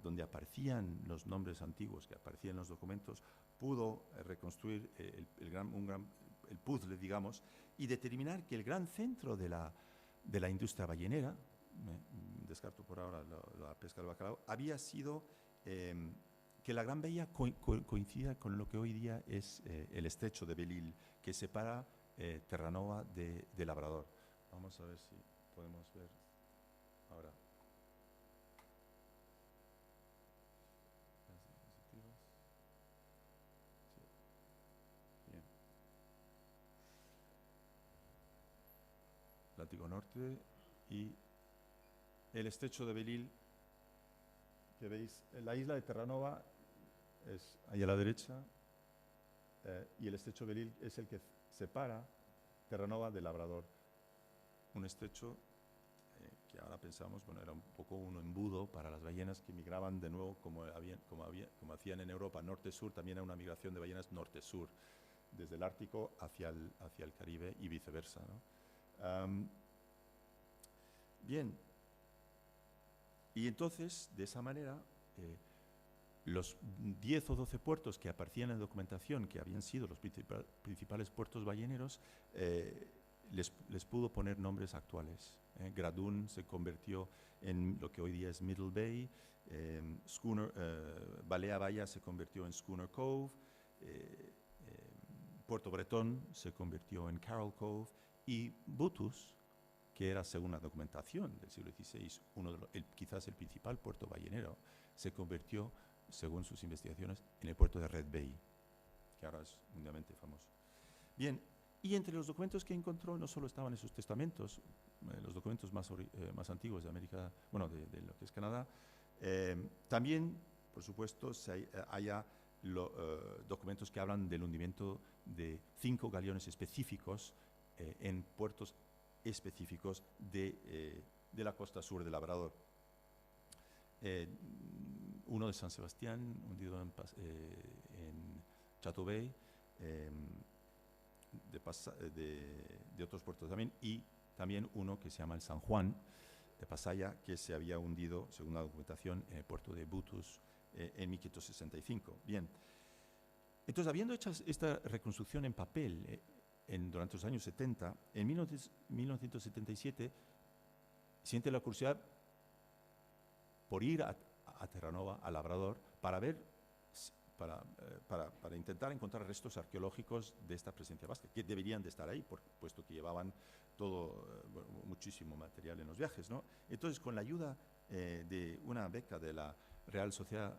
donde aparecían los nombres antiguos que aparecían en los documentos, pudo reconstruir el puzzle, digamos, y determinar que el gran centro de la industria ballenera, descarto por ahora la pesca del bacalao, había sido que la Gran Bahía coincida con lo que hoy día es el estrecho de Belle-Île, que separa Terranova de Labrador. Vamos a ver si podemos ver ahora. Bien. Atlántico Norte y el estrecho de Belle-Île, que veis, la isla de Terranova es ahí a la derecha, y el estrecho de Belle-Île es el que separa Terranova de Labrador. Un estrecho que ahora pensamos, bueno, era un poco un embudo para las ballenas que migraban de nuevo, como hacían en Europa, norte-sur, también era una migración de ballenas norte-sur, desde el Ártico hacia el Caribe y viceversa, ¿no? Bien, y entonces, de esa manera, los 10 o 12 puertos que aparecían en la documentación, que habían sido los principales puertos balleneros, les pudo poner nombres actuales. Gradun se convirtió en lo que hoy día es Middle Bay, Balea Bahía se convirtió en Schooner Cove, Puerto Bretón se convirtió en Carroll Cove, y Butus, que era, según la documentación del siglo XVI, quizás el principal puerto ballenero, se convirtió, según sus investigaciones, en el puerto de Red Bay, que ahora es mundialmente famoso. Bien, y entre los documentos que encontró no solo estaban esos testamentos, los documentos más antiguos de América, bueno, de lo que es Canadá, también, por supuesto, haya documentos que hablan del hundimiento de 5 galeones específicos en puertos específicos de la costa sur de Labrador. Uno de San Sebastián, hundido en Chateau Bay, de otros puertos también, y también uno que se llama el San Juan de Pasaya, que se había hundido, según la documentación, en el puerto de Butus en 1565. Bien, entonces, habiendo hecho esta reconstrucción en papel durante los años 70, en 1977 siente la curiosidad por ir a Terranova, a Labrador, para ver, para intentar encontrar restos arqueológicos de esta presencia vasca, que deberían de estar ahí, puesto que llevaban muchísimo material en los viajes, ¿no? Entonces, con la ayuda de una beca de la Real Sociedad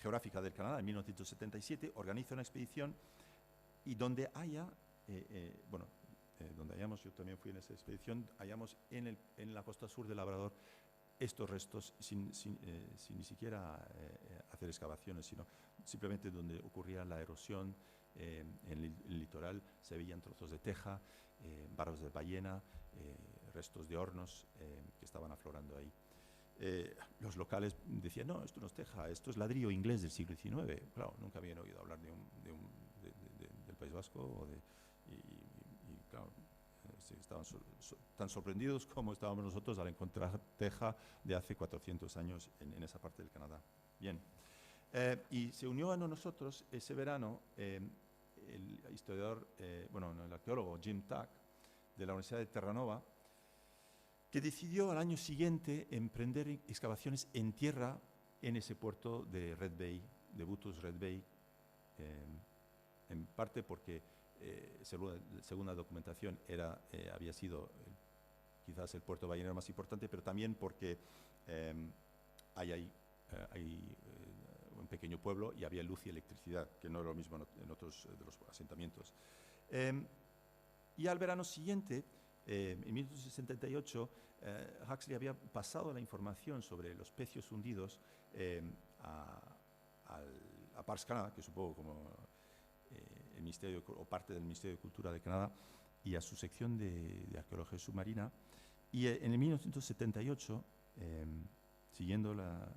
Geográfica del Canadá en 1977, organiza una expedición y donde donde hallamos, yo también fui en esa expedición, hallamos en la costa sur de Labrador estos restos sin ni siquiera hacer excavaciones, sino simplemente donde ocurría la erosión. En el litoral se veían trozos de teja, barros de ballena, restos de hornos que estaban aflorando ahí. Los locales decían, no, esto no es teja, esto es ladrillo inglés del siglo XIX. Claro, nunca habían oído hablar del País Vasco, y claro, estaban tan sorprendidos como estábamos nosotros al encontrar teja de hace 400 años en esa parte del Canadá. Bien, y se unió a nosotros ese verano el historiador, el arqueólogo Jim Tuck, de la Universidad de Terranova, que decidió al año siguiente emprender excavaciones en tierra en ese puerto de Red Bay, de Butus Red Bay, en parte porque, según la documentación, había sido quizás el puerto ballenero más importante, pero también porque hay un pequeño pueblo y había luz y electricidad, que no era lo mismo en otros de los asentamientos. Y al verano siguiente, en 1978, Huxley había pasado la información sobre los pecios hundidos a Parks Canada, que supongo como el Ministerio o parte del Ministerio de Cultura de Canadá, y a su sección de arqueología submarina. Y en el 1978 siguiendo la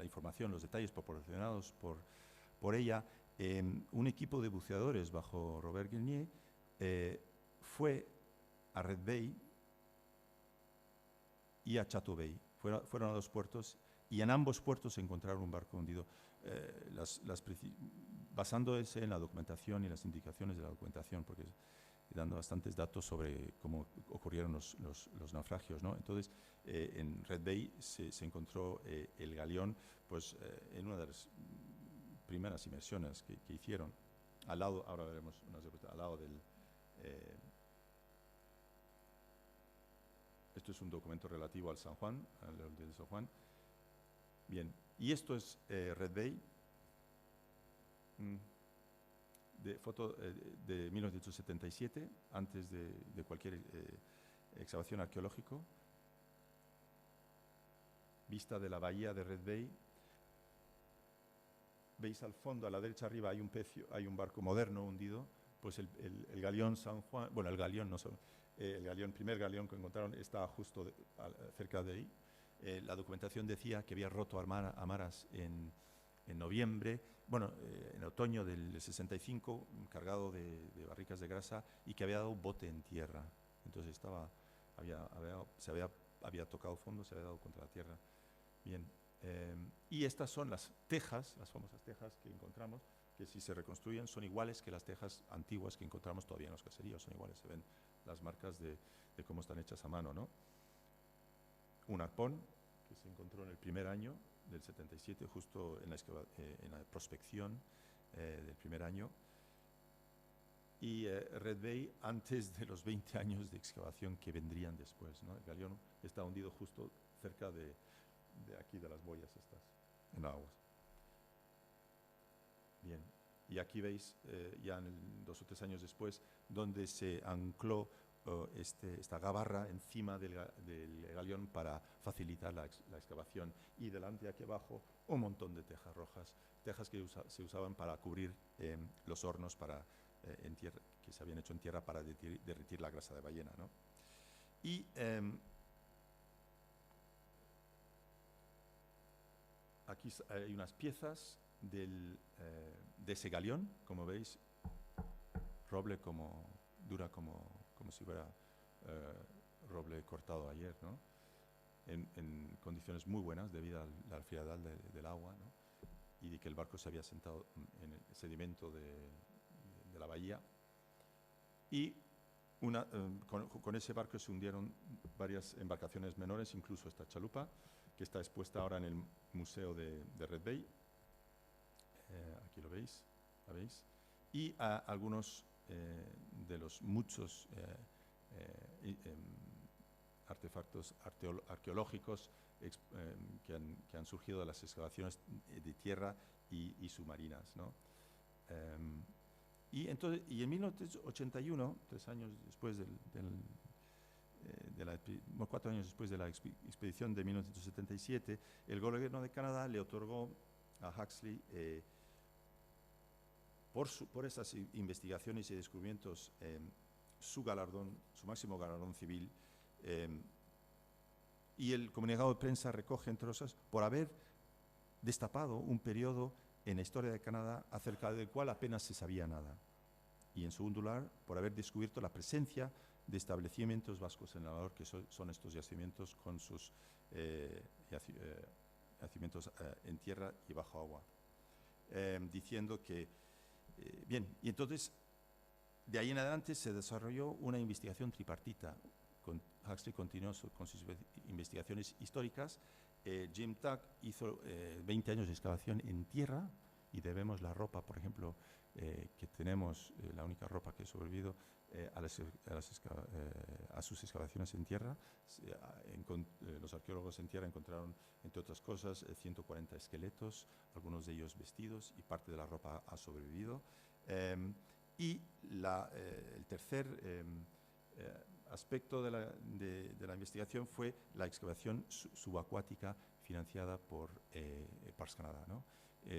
información, los detalles proporcionados por ella, un equipo de buceadores bajo Robert Guilnier fue a Red Bay y a Chateau Bay. Fueron a dos puertos y en ambos puertos encontraron un barco hundido. Basándose en la documentación y las indicaciones de la documentación, porque dando bastantes datos sobre cómo ocurrieron los naufragios, ¿no? Entonces, en Red Bay se encontró el galeón, pues, en una de las primeras inmersiones que hicieron, al lado, ahora veremos al lado del... esto es un documento relativo al San Juan, al de San Juan. Bien, y esto es Red Bay, de foto de 1977, antes de cualquier excavación arqueológica. Vista de la bahía de Red Bay. Veis al fondo, a la derecha arriba, hay un barco moderno hundido. Pues el galeón San Juan, bueno, el galeón no solo, el primer galeón que encontraron está justo cerca de ahí. La documentación decía que había roto a maras en noviembre, bueno, en otoño del 65, cargado de barricas de grasa, y que había dado un bote en tierra. Entonces había tocado fondo, se había dado contra la tierra. Bien, y estas son las tejas, las famosas tejas que encontramos, que si se reconstruyen son iguales que las tejas antiguas que encontramos todavía en los caseríos, son iguales, se ven las marcas de cómo están hechas a mano, ¿no? Un arpón que se encontró en el primer año del 77, justo en la prospección del primer año, y Red Bay antes de los 20 años de excavación que vendrían después, ¿no? El galeón está hundido justo cerca de aquí, de las boyas estas, en aguas. Bien, y aquí veis ya 2 o 3 años después, donde se ancló esta gabarra encima del galeón para facilitar la excavación, y delante, aquí abajo, un montón de tejas rojas, tejas que se usaban para cubrir los hornos en tierra, que se habían hecho en tierra para derretir la grasa de ballena, ¿no? Y aquí hay unas piezas de ese galeón, como veis, roble dura como si fuera roble cortado ayer, ¿no? En condiciones muy buenas debido a la frialdad del agua, ¿no? Y de que el barco se había sentado en el sedimento de la bahía. Y con ese barco se hundieron varias embarcaciones menores, incluso esta chalupa, que está expuesta ahora en el Museo de Red Bay. Aquí lo veis, ¿la veis? Y algunos de los muchos artefactos arqueológicos que han surgido de las excavaciones de tierra y submarinas, ¿no? Y en 1981, 3 años después 4 años después de la expedición de 1977, el gobierno de Canadá le otorgó a Huxley, por esas investigaciones y descubrimientos, su máximo galardón civil, y el comunicado de prensa recoge, entre otras, por haber destapado un periodo en la historia de Canadá acerca del cual apenas se sabía nada, y en segundo lugar, por haber descubierto la presencia de establecimientos vascos en el Labrador, que son estos yacimientos con sus yacimientos en tierra y bajo agua, diciendo que, bien, y entonces de ahí en adelante se desarrolló una investigación tripartita. Huxley continuó con sus investigaciones históricas. Jim Tuck hizo 20 años de excavación en tierra, y debemos la ropa, por ejemplo, que tenemos, la única ropa que ha sobrevivido a sus excavaciones en tierra. Los arqueólogos en tierra encontraron, entre otras cosas, 140 esqueletos, algunos de ellos vestidos, y parte de la ropa ha sobrevivido. Y el tercer aspecto de la investigación fue la excavación subacuática financiada por Parks Canada, ¿no?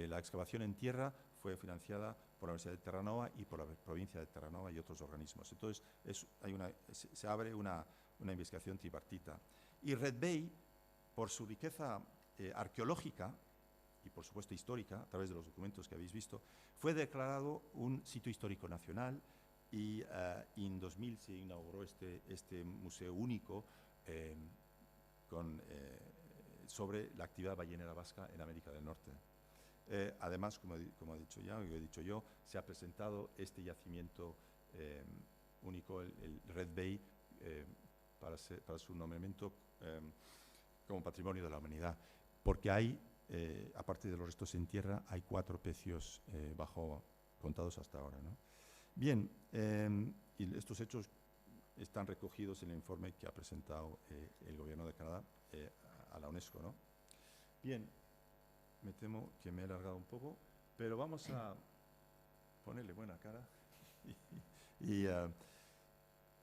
La excavación en tierra fue financiada por la Universidad de Terranova y por la provincia de Terranova y otros organismos. Entonces, se abre una investigación tripartita. Y Red Bay, por su riqueza arqueológica y, por supuesto, histórica, a través de los documentos que habéis visto, fue declarado un sitio histórico nacional y en 2000 se inauguró este museo único sobre la actividad ballenera vasca en América del Norte. Además, como he dicho yo, se ha presentado este yacimiento único, el Red Bay, para su nombramiento como Patrimonio de la Humanidad, porque hay, aparte de los restos en tierra, hay 4 pecios contados hasta ahora, ¿no? Bien, y estos hechos están recogidos en el informe que ha presentado el Gobierno de Canadá a la UNESCO, ¿no? Bien, me temo que me he alargado un poco, pero vamos a ponerle buena cara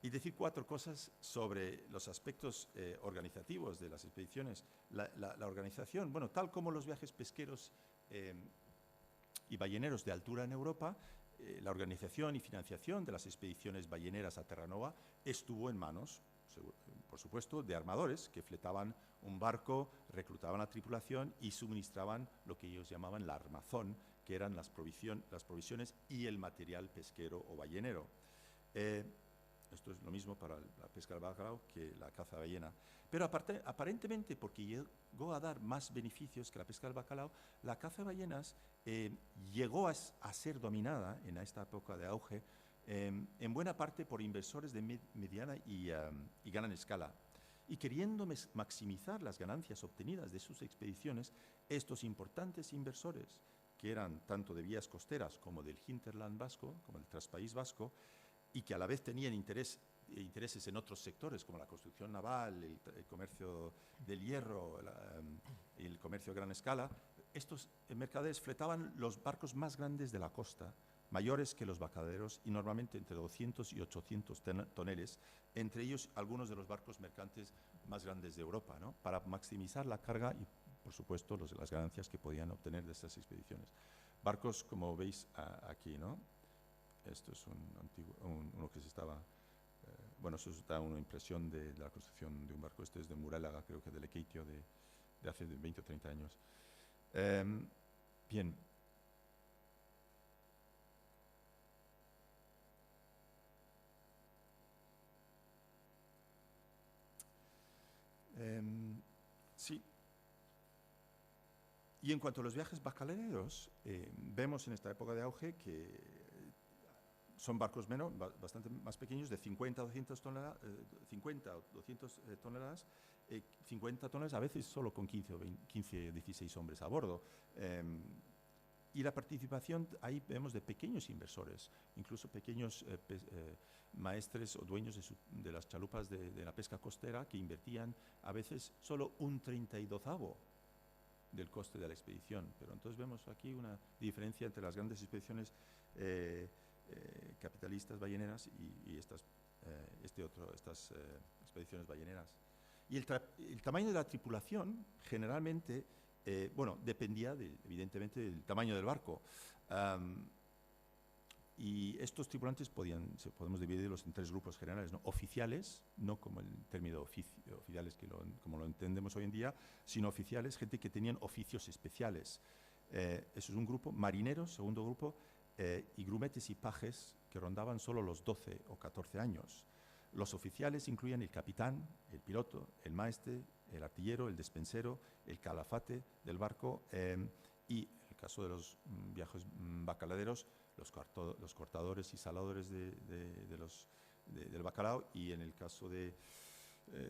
y decir 4 cosas sobre los aspectos organizativos de las expediciones. La organización, bueno, tal como los viajes pesqueros y balleneros de altura en Europa, la organización y financiación de las expediciones balleneras a Terranova estuvo en manos, por supuesto, de armadores que fletaban un barco, reclutaban a tripulación y suministraban lo que ellos llamaban la armazón, que eran las provisiones y el material pesquero o ballenero. Esto es lo mismo para la pesca del bacalao que la caza de ballena. Pero aparentemente, porque llegó a dar más beneficios que la pesca del bacalao, la caza de ballenas llegó a ser dominada en esta época de auge en buena parte por inversores de mediana y gran escala. Y queriendo maximizar las ganancias obtenidas de sus expediciones, estos importantes inversores, que eran tanto de vías costeras como del hinterland vasco, como del traspaís vasco, y que a la vez tenían intereses en otros sectores, como la construcción naval, el comercio del hierro, el comercio a gran escala, estos mercaderes fletaban los barcos más grandes de la costa, mayores que los bacaderos y normalmente entre 200 y 800 toneles, entre ellos algunos de los barcos mercantes más grandes de Europa, ¿no? Para maximizar la carga y, por supuesto, las ganancias que podían obtener de estas expediciones. Barcos, como veis aquí, ¿no? Esto es uno que se estaba... bueno, eso da una impresión de la construcción de un barco. Este es de Murálaga, creo que de Lekeitio, de hace 20 o 30 años. Bien. Sí. Y en cuanto a los viajes bacaleros, vemos en esta época de auge que son barcos bastante más pequeños, de 50 o 200 toneladas, 50 toneladas, a veces solo con 15 o 16 hombres a bordo. Y la participación, ahí vemos de pequeños inversores, incluso pequeños maestres o dueños de las chalupas de la pesca costera, que invertían a veces solo un 32avo del coste de la expedición. Pero entonces vemos aquí una diferencia entre las grandes expediciones capitalistas balleneras y estas expediciones balleneras. Y el tamaño de la tripulación generalmente, bueno, dependía evidentemente del tamaño del barco. Y estos tripulantes podemos dividirlos en 3 grupos generales, ¿no? Oficiales, no como el término oficiales como lo entendemos hoy en día, sino oficiales, gente que tenían oficios especiales. Eso es un grupo. Marineros, segundo grupo, y grumetes y pajes que rondaban solo los 12 o 14 años. Los oficiales incluían el capitán, el piloto, el maestre, el artillero, el despensero, el calafate del barco y, en el caso de los viajes bacaladeros, los cortadores y saladores del bacalao, y en el caso de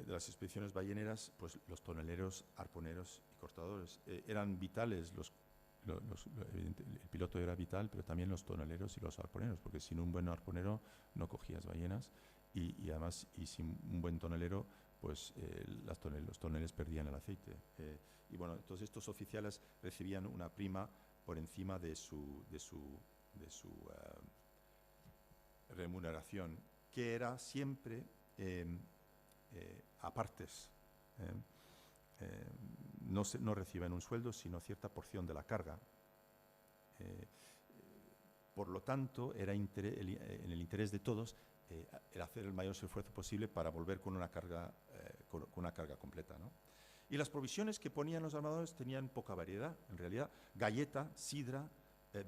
las expediciones balleneras, pues los toneleros, arponeros y cortadores. Eran vitales el piloto era vital, pero también los toneleros y los arponeros, porque sin un buen arponero no cogías ballenas y además, y sin un buen tonelero, pues los toneles perdían el aceite. Y bueno, entonces estos oficiales recibían una prima por encima de su remuneración, que era siempre a partes. No reciben un sueldo, sino cierta porción de la carga. Por lo tanto, era en el interés de todos el hacer el mayor esfuerzo posible para volver con una carga completa, ¿no? Y las provisiones que ponían los armadores tenían poca variedad, en realidad: galleta, sidra,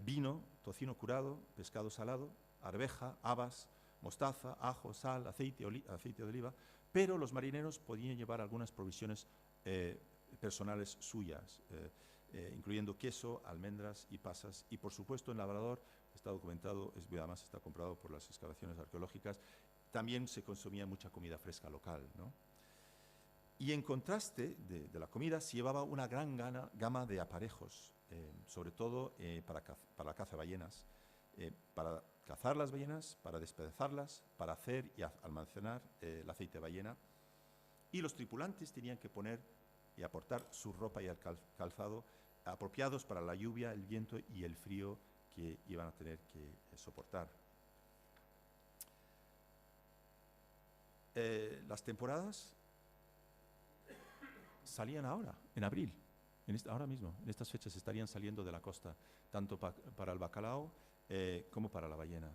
vino, tocino curado, pescado salado, arveja, habas, mostaza, ajo, sal, aceite de oliva, pero los marineros podían llevar algunas provisiones personales suyas, incluyendo queso, almendras y pasas. Y por supuesto en Labrador, está documentado, además está comprobado por las excavaciones arqueológicas, también se consumía mucha comida fresca local, ¿no? Y en contraste de la comida, se llevaba una gran gama de aparejos, sobre todo para la caza de ballenas, para cazar las ballenas, para despedazarlas, para hacer y almacenar el aceite de ballena. Y los tripulantes tenían que poner y aportar su ropa y el calzado apropiados para la lluvia, el viento y el frío que iban a tener que soportar. Las temporadas salían ahora, en abril, ahora mismo, en estas fechas estarían saliendo de la costa, tanto para el bacalao como para la ballena.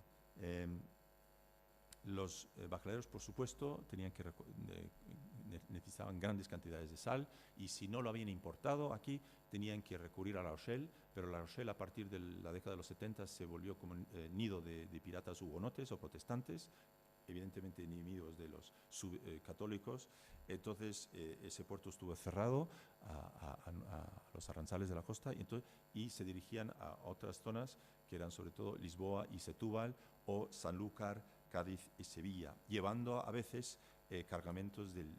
Los bacalaeros, por supuesto, necesitaban grandes cantidades de sal, y si no lo habían importado aquí, tenían que recurrir a La Rochelle, pero La Rochelle a partir de la década de los 70 se volvió como nido de piratas hugonotes o protestantes, evidentemente enemigos de los católicos. Entonces ese puerto estuvo cerrado a los arranzales de la costa, y se dirigían a otras zonas que eran sobre todo Lisboa y Setúbal, o Sanlúcar, Cádiz y Sevilla, llevando a veces cargamentos del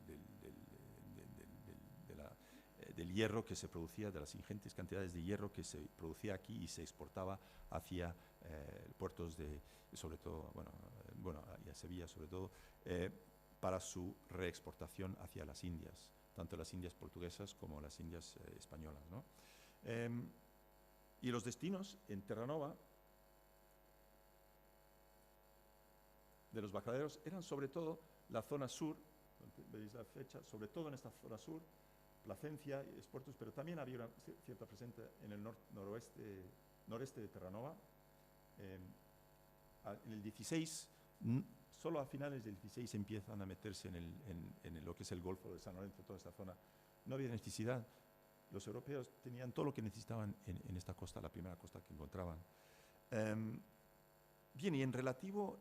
hierro que se producía, de las ingentes cantidades de hierro que se producía aquí y se exportaba hacia puertos sobre todo, y a Sevilla sobre todo, para su reexportación hacia las Indias, tanto las Indias portuguesas como las Indias españolas, ¿no? Y los destinos en Terranova de los bacalaeros eran sobre todo la zona sur, veis la fecha, sobre todo en esta zona sur, Placencia y Esportos, pero también había una cierta presencia en el noreste de Terranova. En el 16, solo a finales del 16 empiezan a meterse en lo que es el Golfo de San Lorenzo, toda esta zona. No había necesidad. Los europeos tenían todo lo que necesitaban en esta costa, la primera costa que encontraban. Bien, y en relativo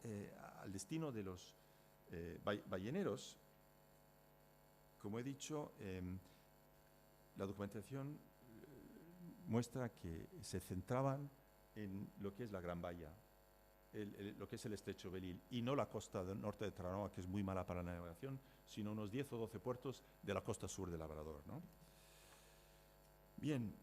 al destino de los balleneros, como he dicho, la documentación muestra que se centraban en lo que es la Gran Bahía, lo que es el estrecho Belle-Île, y no la costa del norte de Terranova, que es muy mala para la navegación, sino unos 10 o 12 puertos de la costa sur de Labrador, ¿no? Bien.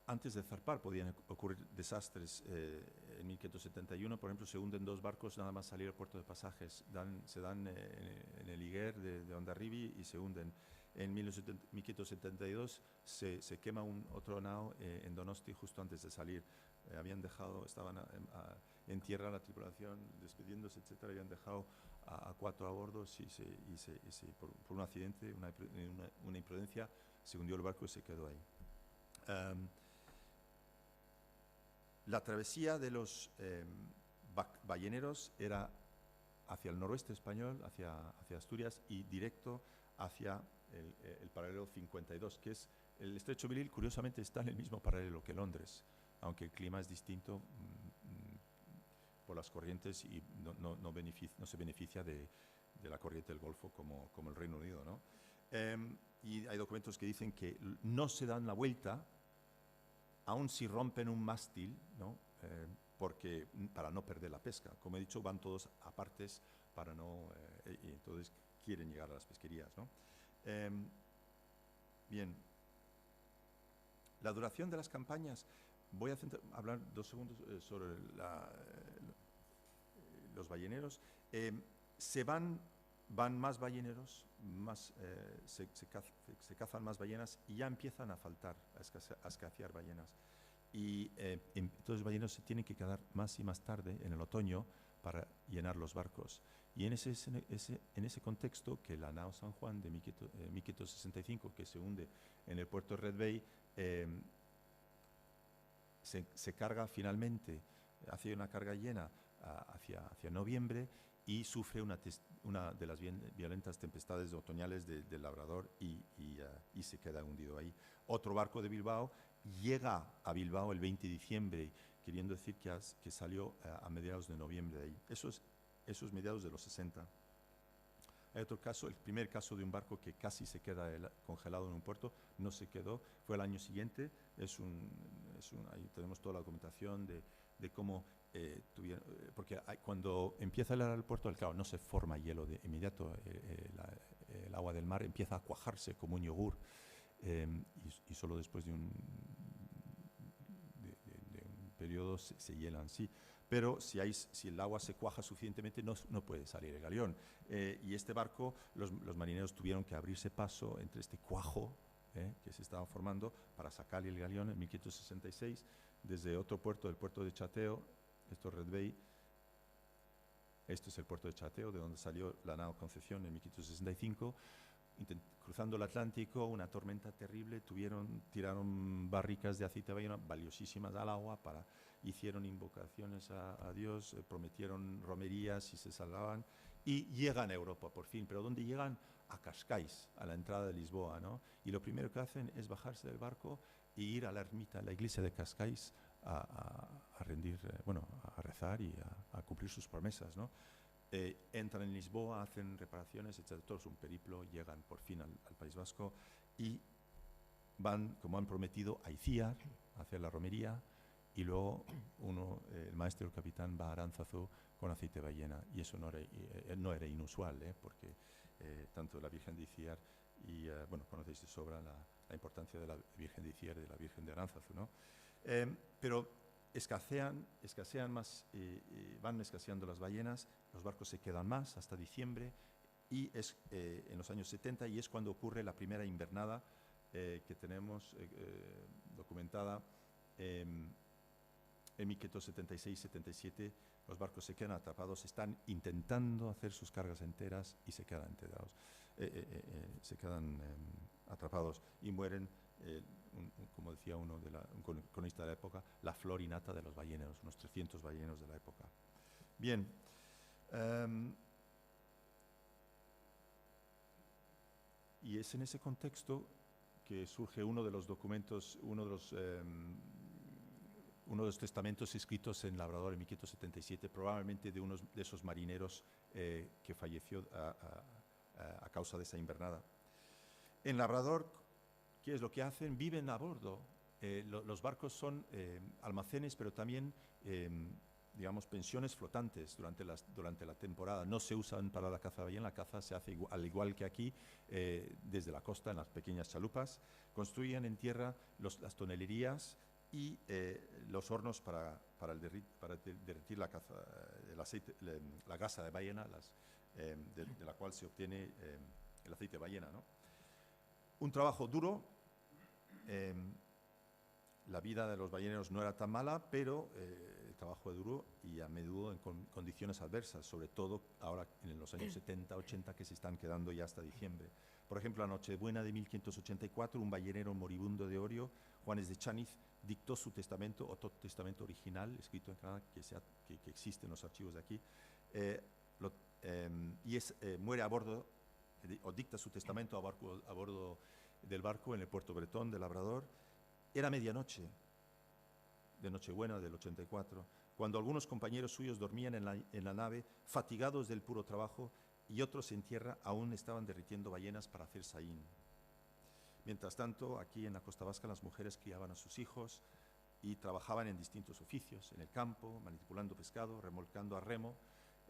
Antes de zarpar podían ocurrir desastres. En 1571, por ejemplo, se hunden 2 barcos nada más salir al puerto de pasajes. Se dan en el higuer de Hondarribia y se hunden. En 1572 se quema otro nao en Donosti justo antes de salir. Estaban en tierra la tripulación, despidiéndose, etcétera, habían dejado a 4 a bordo y por un accidente, una imprudencia, se hundió el barco y se quedó ahí. La travesía de los balleneros era hacia el noroeste español, hacia Asturias, y directo hacia el paralelo 52, que es el estrecho Belle-Île. Curiosamente está en el mismo paralelo que Londres, aunque el clima es distinto por las corrientes, y no se beneficia de la corriente del Golfo como el Reino Unido, ¿no? Y hay documentos que dicen que no se dan la vuelta aun si rompen un mástil, ¿no? Para no perder la pesca. Como he dicho, van todos a partes y entonces quieren llegar a las pesquerías, ¿no? Bien. La duración de las campañas. Voy a hablar 2 segundos sobre los balleneros. Van más balleneros, se cazan más ballenas, y ya empiezan a faltar, a escasear ballenas. Y entonces los balleneros se tienen que quedar más y más tarde, en el otoño, para llenar los barcos. Y en ese contexto, que la nao San Juan de 1565, que se hunde en el puerto de Red Bay, se carga finalmente, hace una carga llena hacia noviembre y sufre una de las violentas tempestades otoñales del Labrador y se queda hundido ahí. Otro barco de Bilbao llega a Bilbao el 20 de diciembre, queriendo decir que salió a mediados de noviembre de ahí. Eso es mediados de los 60. Hay otro caso, el primer caso de un barco que casi se queda congelado en un puerto, no se quedó, fue el año siguiente. Ahí tenemos toda la documentación de cómo tuvieron, porque cuando empieza el aeropuerto, claro, no se forma hielo de inmediato, el agua del mar empieza a cuajarse como un yogur, y solo después de un periodo se hielan, sí. Pero si el agua se cuaja suficientemente, no puede salir el galeón. Y este barco, los marineros tuvieron que abrirse paso entre este cuajo que se estaba formando para sacar el galeón en 1566 desde otro puerto, el puerto de Chateo. Esto es Red Bay. Este es el puerto de Chateo, de donde salió la nao Concepción en 1565. Cruzando el Atlántico, una tormenta terrible, tiraron barricas de aceite de ballena valiosísimas al agua, hicieron invocaciones a Dios, prometieron romerías y se salvaban, y llegan a Europa por fin. ¿Pero dónde llegan? A Cascais, a la entrada de Lisboa, ¿no? Y lo primero que hacen es bajarse del barco e ir a la ermita, a la iglesia de Cascais, a rendir, a rezar y a cumplir sus promesas, ¿no? Entran en Lisboa, hacen reparaciones, etc. Todo es un periplo, llegan por fin al País Vasco y van, como han prometido, a Icíar, a hacer la romería, y luego el maestro, el capitán, va a Aránzazu con aceite de ballena, y eso no era inusual, porque tanto la Virgen de Icíar y, conocéis de sobra la importancia de la Virgen de Icíar y de la Virgen de Aránzazu, ¿no? Pero escasean más, van escaseando las ballenas, los barcos se quedan más hasta diciembre, y es en los años 70, y es cuando ocurre la primera invernada que tenemos documentada en 1576-77. Los barcos se quedan atrapados, están intentando hacer sus cargas enteras y se quedan atrapados y mueren. Como decía un cronista de la época, la flor y nata de los balleneros, unos 300 balleneros de la época. Bien. Y es en ese contexto que surge uno de los documentos, uno de los testamentos escritos en Labrador en 1577, probablemente de uno de esos marineros que falleció a causa de esa invernada. En Labrador, ¿qué es lo que hacen? Viven a bordo. Los barcos son almacenes, pero también, digamos, pensiones flotantes durante la temporada. No se usan para la caza de ballena, la caza se hace al igual que aquí, desde la costa, en las pequeñas chalupas. Construyen en tierra las tonelerías y los hornos para derretir la gasa de ballena, de la cual se obtiene el aceite de ballena, ¿no? Un trabajo duro. La vida de los balleneros no era tan mala, pero el trabajo es duro y a menudo en condiciones adversas, sobre todo ahora en los años 70, 80, que se están quedando ya hasta diciembre. Por ejemplo, la Nochebuena de 1584, un ballenero moribundo de Orio, Juanes de Chaniz, dictó su testamento, otro testamento original, escrito en Canadá, que existe en los archivos de aquí, muere a bordo, o dicta su testamento a bordo del barco en el puerto bretón de Labrador. Era medianoche de Nochebuena del 84, cuando algunos compañeros suyos dormían en la nave, fatigados del puro trabajo, y otros en tierra aún estaban derritiendo ballenas para hacer sahín. Mientras tanto, aquí en la costa vasca, las mujeres criaban a sus hijos y trabajaban en distintos oficios, en el campo, manipulando pescado, remolcando a remo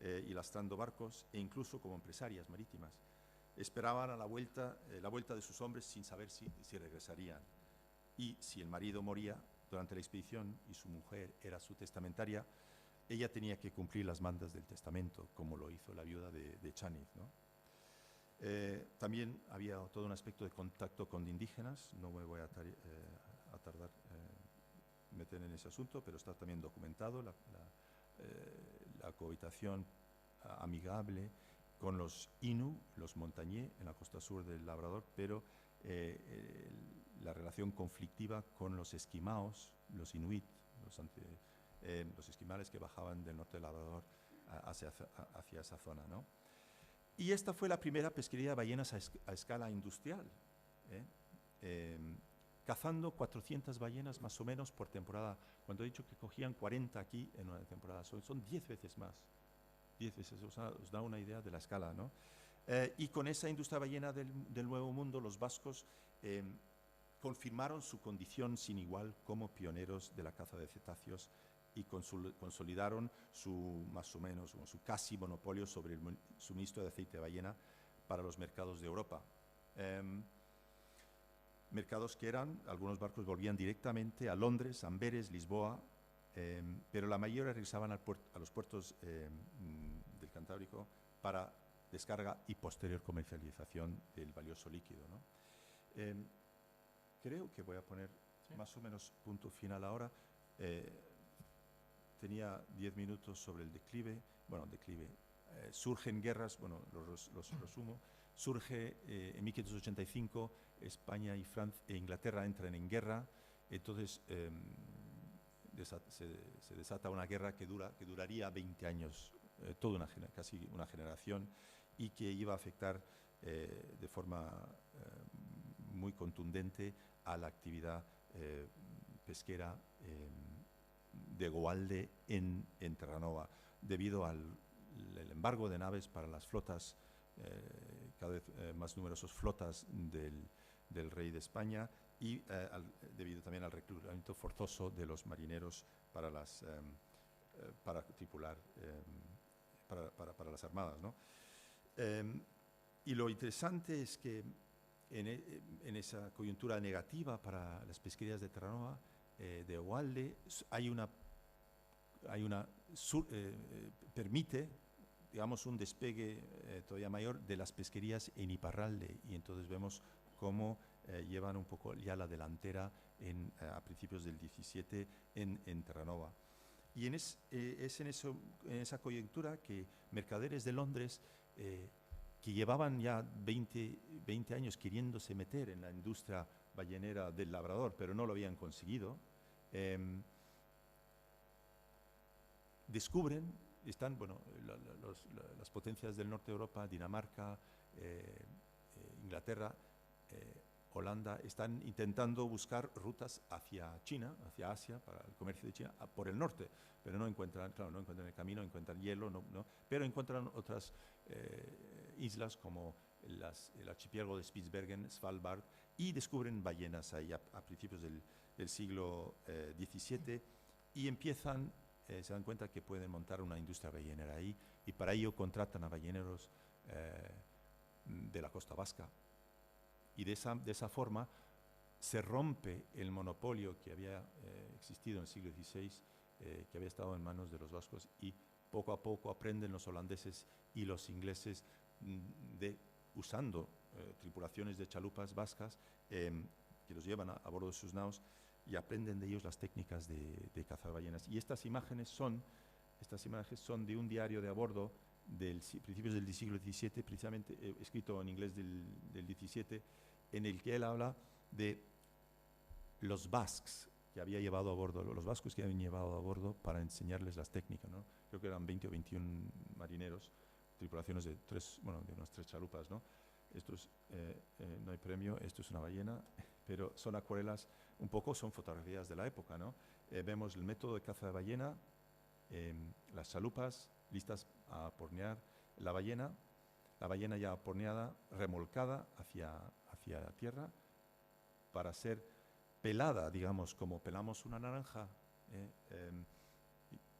y lastrando barcos, e incluso como empresarias marítimas. Esperaban la vuelta de sus hombres sin saber si regresarían. Y si el marido moría durante la expedición y su mujer era su testamentaria, ella tenía que cumplir las mandas del testamento, como lo hizo la viuda de Chaniz, ¿no? También había todo un aspecto de contacto con indígenas. No me voy a tardar meter en ese asunto, pero está también documentado la cohabitación amigable con los Innu, los Montañés, en la costa sur del Labrador, pero la relación conflictiva con los esquimaos, los Inuit, los esquimales que bajaban del norte del Labrador hacia esa zona, ¿no? Y esta fue la primera pesquería de ballenas a escala industrial, cazando 400 ballenas más o menos por temporada. Cuando he dicho que cogían 40 aquí en una temporada, son 10 veces más. 10 veces, os da una idea de la escala, ¿no? Y con esa industria ballena del Nuevo Mundo, los vascos confirmaron su condición sin igual como pioneros de la caza de cetáceos y consolidaron más o menos, su casi monopolio sobre el suministro de aceite de ballena para los mercados de Europa. Mercados que algunos barcos volvían directamente a Londres, Amberes, Lisboa, pero la mayoría regresaban a los puertos del Cantábrico para descarga y posterior comercialización del valioso líquido, ¿no? Creo que voy a poner más o menos punto final ahora. Tenía 10 minutos sobre el declive. Bueno, surgen guerras, bueno, los resumo. Surge en 1585, España y Inglaterra entran en guerra, entonces se desata una guerra que duraría 20 años, casi una generación, y que iba a afectar de forma muy contundente a la actividad pesquera de Goalde en Terranova, debido al embargo de naves para las flotas, cada vez más numerosas flotas del rey de España, y debido también al reclutamiento forzoso de los marineros para tripular, para las armadas, ¿no? Y lo interesante es que en esa coyuntura negativa para las pesquerías de Terranova, de Goalde, permite, digamos, un despegue todavía mayor de las pesquerías en Iparralde, y entonces vemos cómo llevan un poco ya la delantera a principios del 17 en Terranova. Y es en esa coyuntura que mercaderes de Londres, que llevaban ya 20 años queriéndose meter en la industria ballenera del Labrador, pero no lo habían conseguido, descubren, las potencias del norte de Europa, Dinamarca, Inglaterra, Holanda, están intentando buscar rutas hacia China, hacia Asia, para el comercio de China, por el norte, pero no encuentran el camino, encuentran hielo, pero encuentran otras islas como el archipiélago de Spitsbergen, Svalbard, y descubren ballenas ahí a principios del siglo XVII, y se dan cuenta que pueden montar una industria ballenera ahí, y para ello contratan a balleneros de la costa vasca. Y de esa forma se rompe el monopolio que había existido en el siglo XVI, que había estado en manos de los vascos, y poco a poco aprenden los holandeses y los ingleses usando tripulaciones de chalupas vascas que los llevan a bordo de sus naos, y aprenden de ellos las técnicas de cazar ballenas. Y estas imágenes son de un diario de a bordo principios del siglo XVII, precisamente escrito en inglés del XVII, en el que él habla de los basques que había llevado a bordo, los vascos que habían llevado a bordo para enseñarles las técnicas, ¿no? Creo que eran 20 o 21 marineros, tripulaciones de unas 3 chalupas, ¿no? No hay premio, esto es una ballena, pero son acuarelas, un poco son fotografías de la época, ¿no? Vemos el método de caza de ballena, las chalupas listas a apornear la ballena ya aporneada, remolcada hacia la tierra para ser pelada, digamos, como pelamos una naranja,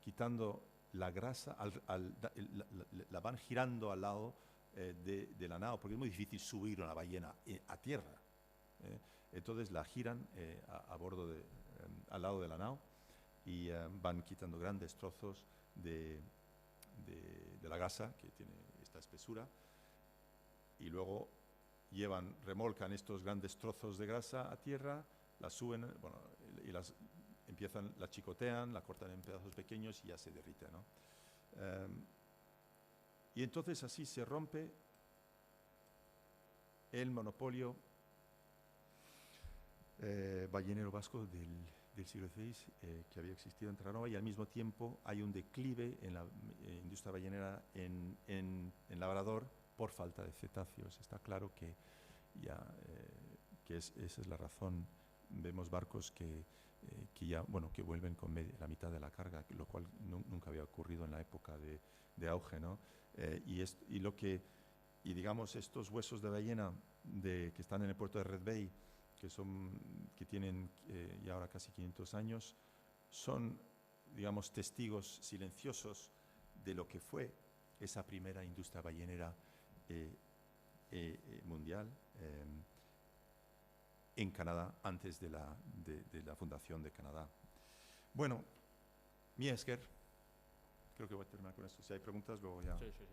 quitando la grasa, la van girando al lado de la nao, porque es muy difícil subir una ballena a tierra. Entonces la giran a bordo al lado de la nao, y van quitando grandes trozos de la gasa que tiene esta espesura, y luego remolcan estos grandes trozos de grasa a tierra, las suben, y la chicotean, la cortan en pedazos pequeños y ya se derrite, ¿no? Y entonces así se rompe el monopolio ballenero vasco del siglo XVI que había existido en Terranova, y al mismo tiempo hay un declive en la industria ballenera en Labrador por falta de cetáceos. Está claro que esa es la razón. Vemos barcos que vuelven con la mitad de la carga, lo cual nunca había ocurrido en la época de auge, ¿no? Y digamos, estos huesos de ballena que están en el puerto de Red Bay, que tienen ya ahora casi 500 años, son, digamos, testigos silenciosos de lo que fue esa primera industria ballenera mundial en Canadá, antes de la fundación de Canadá. Bueno, mi Esker, creo que voy a terminar con esto. Si hay preguntas, luego ya... Sí.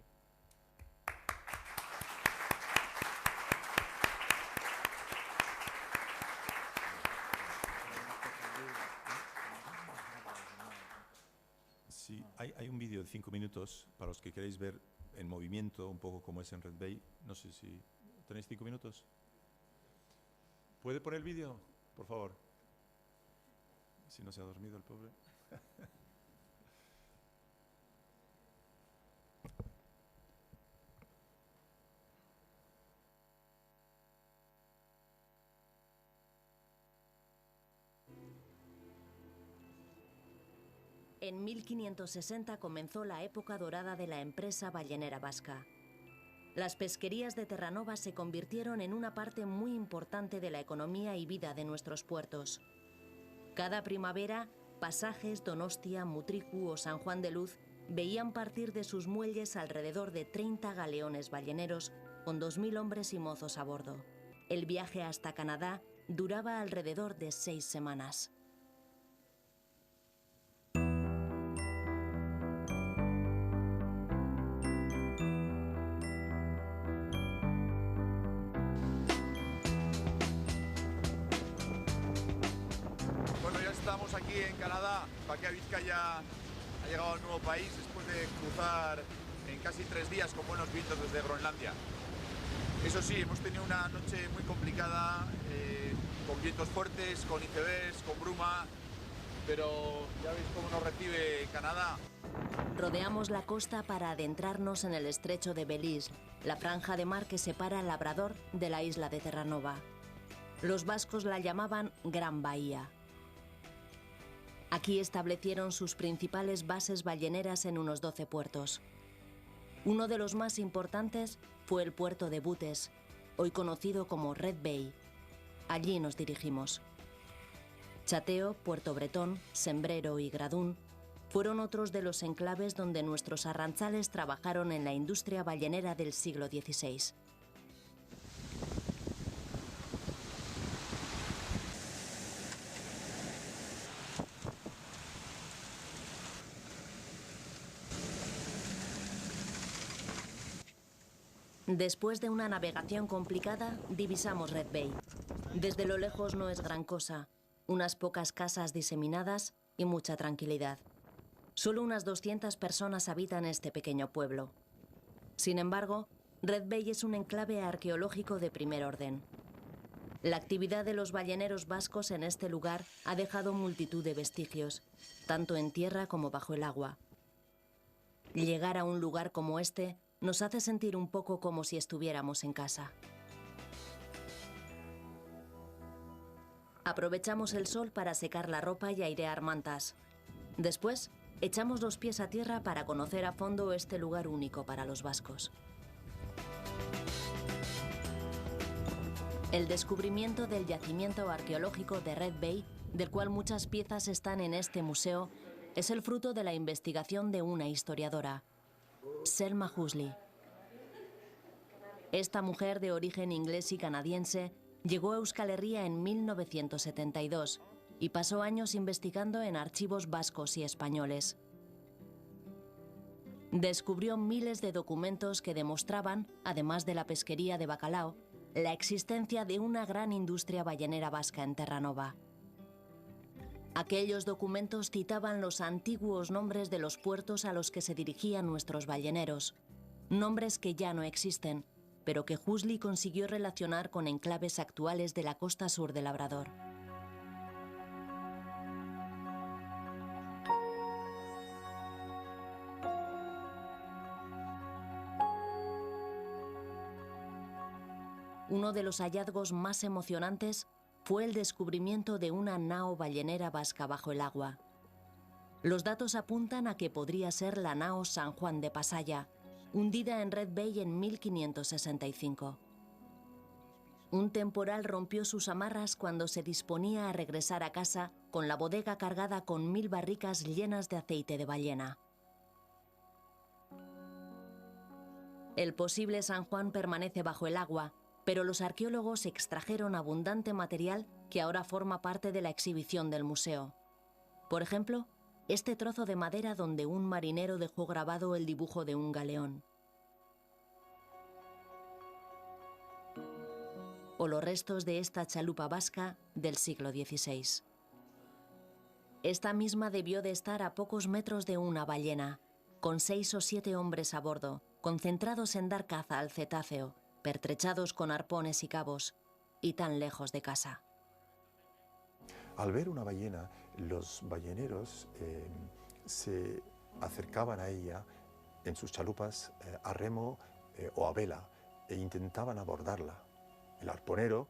Sí, hay un vídeo de 5 minutos para los que queréis ver en movimiento, un poco como es en Red Bay. No sé si tenéis 5 minutos. ¿Puede poner el vídeo, por favor? Si no se ha dormido el pobre. En 1560 comenzó la época dorada de la empresa ballenera vasca. Las pesquerías de Terranova se convirtieron en una parte muy importante de la economía y vida de nuestros puertos. Cada primavera, Pasajes, Donostia, Mutriku o San Juan de Luz veían partir de sus muelles alrededor de 30 galeones balleneros con 2000 hombres y mozos a bordo. El viaje hasta Canadá duraba alrededor de 6 semanas. Estamos aquí en Canadá. Paquea Vizcaya ha llegado al nuevo país después de cruzar en casi 3 días con buenos vientos desde Groenlandia. Eso sí, hemos tenido una noche muy complicada, con vientos fuertes, con icebergs, con bruma, pero ya veis cómo nos recibe Canadá. Rodeamos la costa para adentrarnos en el estrecho de Belle Isle, la franja de mar que separa el Labrador de la isla de Terranova. Los vascos la llamaban Gran Bahía. Aquí establecieron sus principales bases balleneras en unos 12 puertos. Uno de los más importantes fue el puerto de Butes, hoy conocido como Red Bay. Allí nos dirigimos. Chateo, Puerto Bretón, Sembrero y Gradún fueron otros de los enclaves donde nuestros arrantzales trabajaron en la industria ballenera del siglo XVI. Después de una navegación complicada, divisamos Red Bay. Desde lo lejos no es gran cosa, unas pocas casas diseminadas y mucha tranquilidad. Solo unas 200 personas habitan este pequeño pueblo. Sin embargo, Red Bay es un enclave arqueológico de primer orden. La actividad de los balleneros vascos en este lugar ha dejado multitud de vestigios, tanto en tierra como bajo el agua. Llegar a un lugar como este nos hace sentir un poco como si estuviéramos en casa. Aprovechamos el sol para secar la ropa y airear mantas. Después, echamos los pies a tierra para conocer a fondo este lugar único para los vascos. El descubrimiento del yacimiento arqueológico de Red Bay, del cual muchas piezas están en este museo, es el fruto de la investigación de una historiadora, Selma Huxley. Esta mujer de origen inglés y canadiense llegó a Euskal Herria en 1972 y pasó años investigando en archivos vascos y españoles. Descubrió miles de documentos que demostraban, además de la pesquería de bacalao, la existencia de una gran industria ballenera vasca en Terranova. Aquellos documentos citaban los antiguos nombres de los puertos a los que se dirigían nuestros balleneros, nombres que ya no existen, pero que Huxley consiguió relacionar con enclaves actuales de la costa sur del Labrador. uno de los hallazgos más emocionantes fue el descubrimiento de una nao ballenera vasca bajo el agua. Los datos apuntan a que podría ser la nao San Juan de Pasaya, hundida en Red Bay en 1565. Un temporal rompió sus amarras cuando se disponía a regresar a casa con la bodega cargada con 1000 barricas llenas de aceite de ballena. El posible San Juan permanece bajo el agua, pero los arqueólogos extrajeron abundante material que ahora forma parte de la exhibición del museo. Por ejemplo, este trozo de madera donde un marinero dejó grabado el dibujo de un galeón. O los restos de esta chalupa vasca del siglo XVI. Esta misma debió de estar a pocos metros de una ballena, con 6 o 7 hombres a bordo, concentrados en dar caza al cetáceo, pertrechados con arpones y cabos, y tan lejos de casa. Al ver una ballena, los balleneros se acercaban a ella en sus chalupas a remo o a vela e intentaban abordarla. El arponero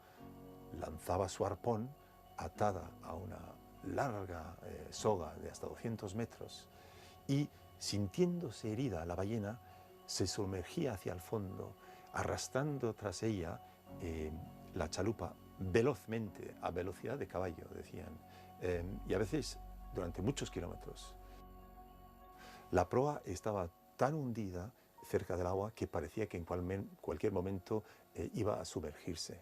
lanzaba su arpón atada a una larga soga de hasta 200 metros y, sintiéndose herida la ballena, se sumergía hacia el fondo, arrastrando tras ella la chalupa velozmente, a velocidad de caballo, decían, y a veces durante muchos kilómetros. La proa estaba tan hundida cerca del agua que parecía que en cualquier momento iba a sumergirse.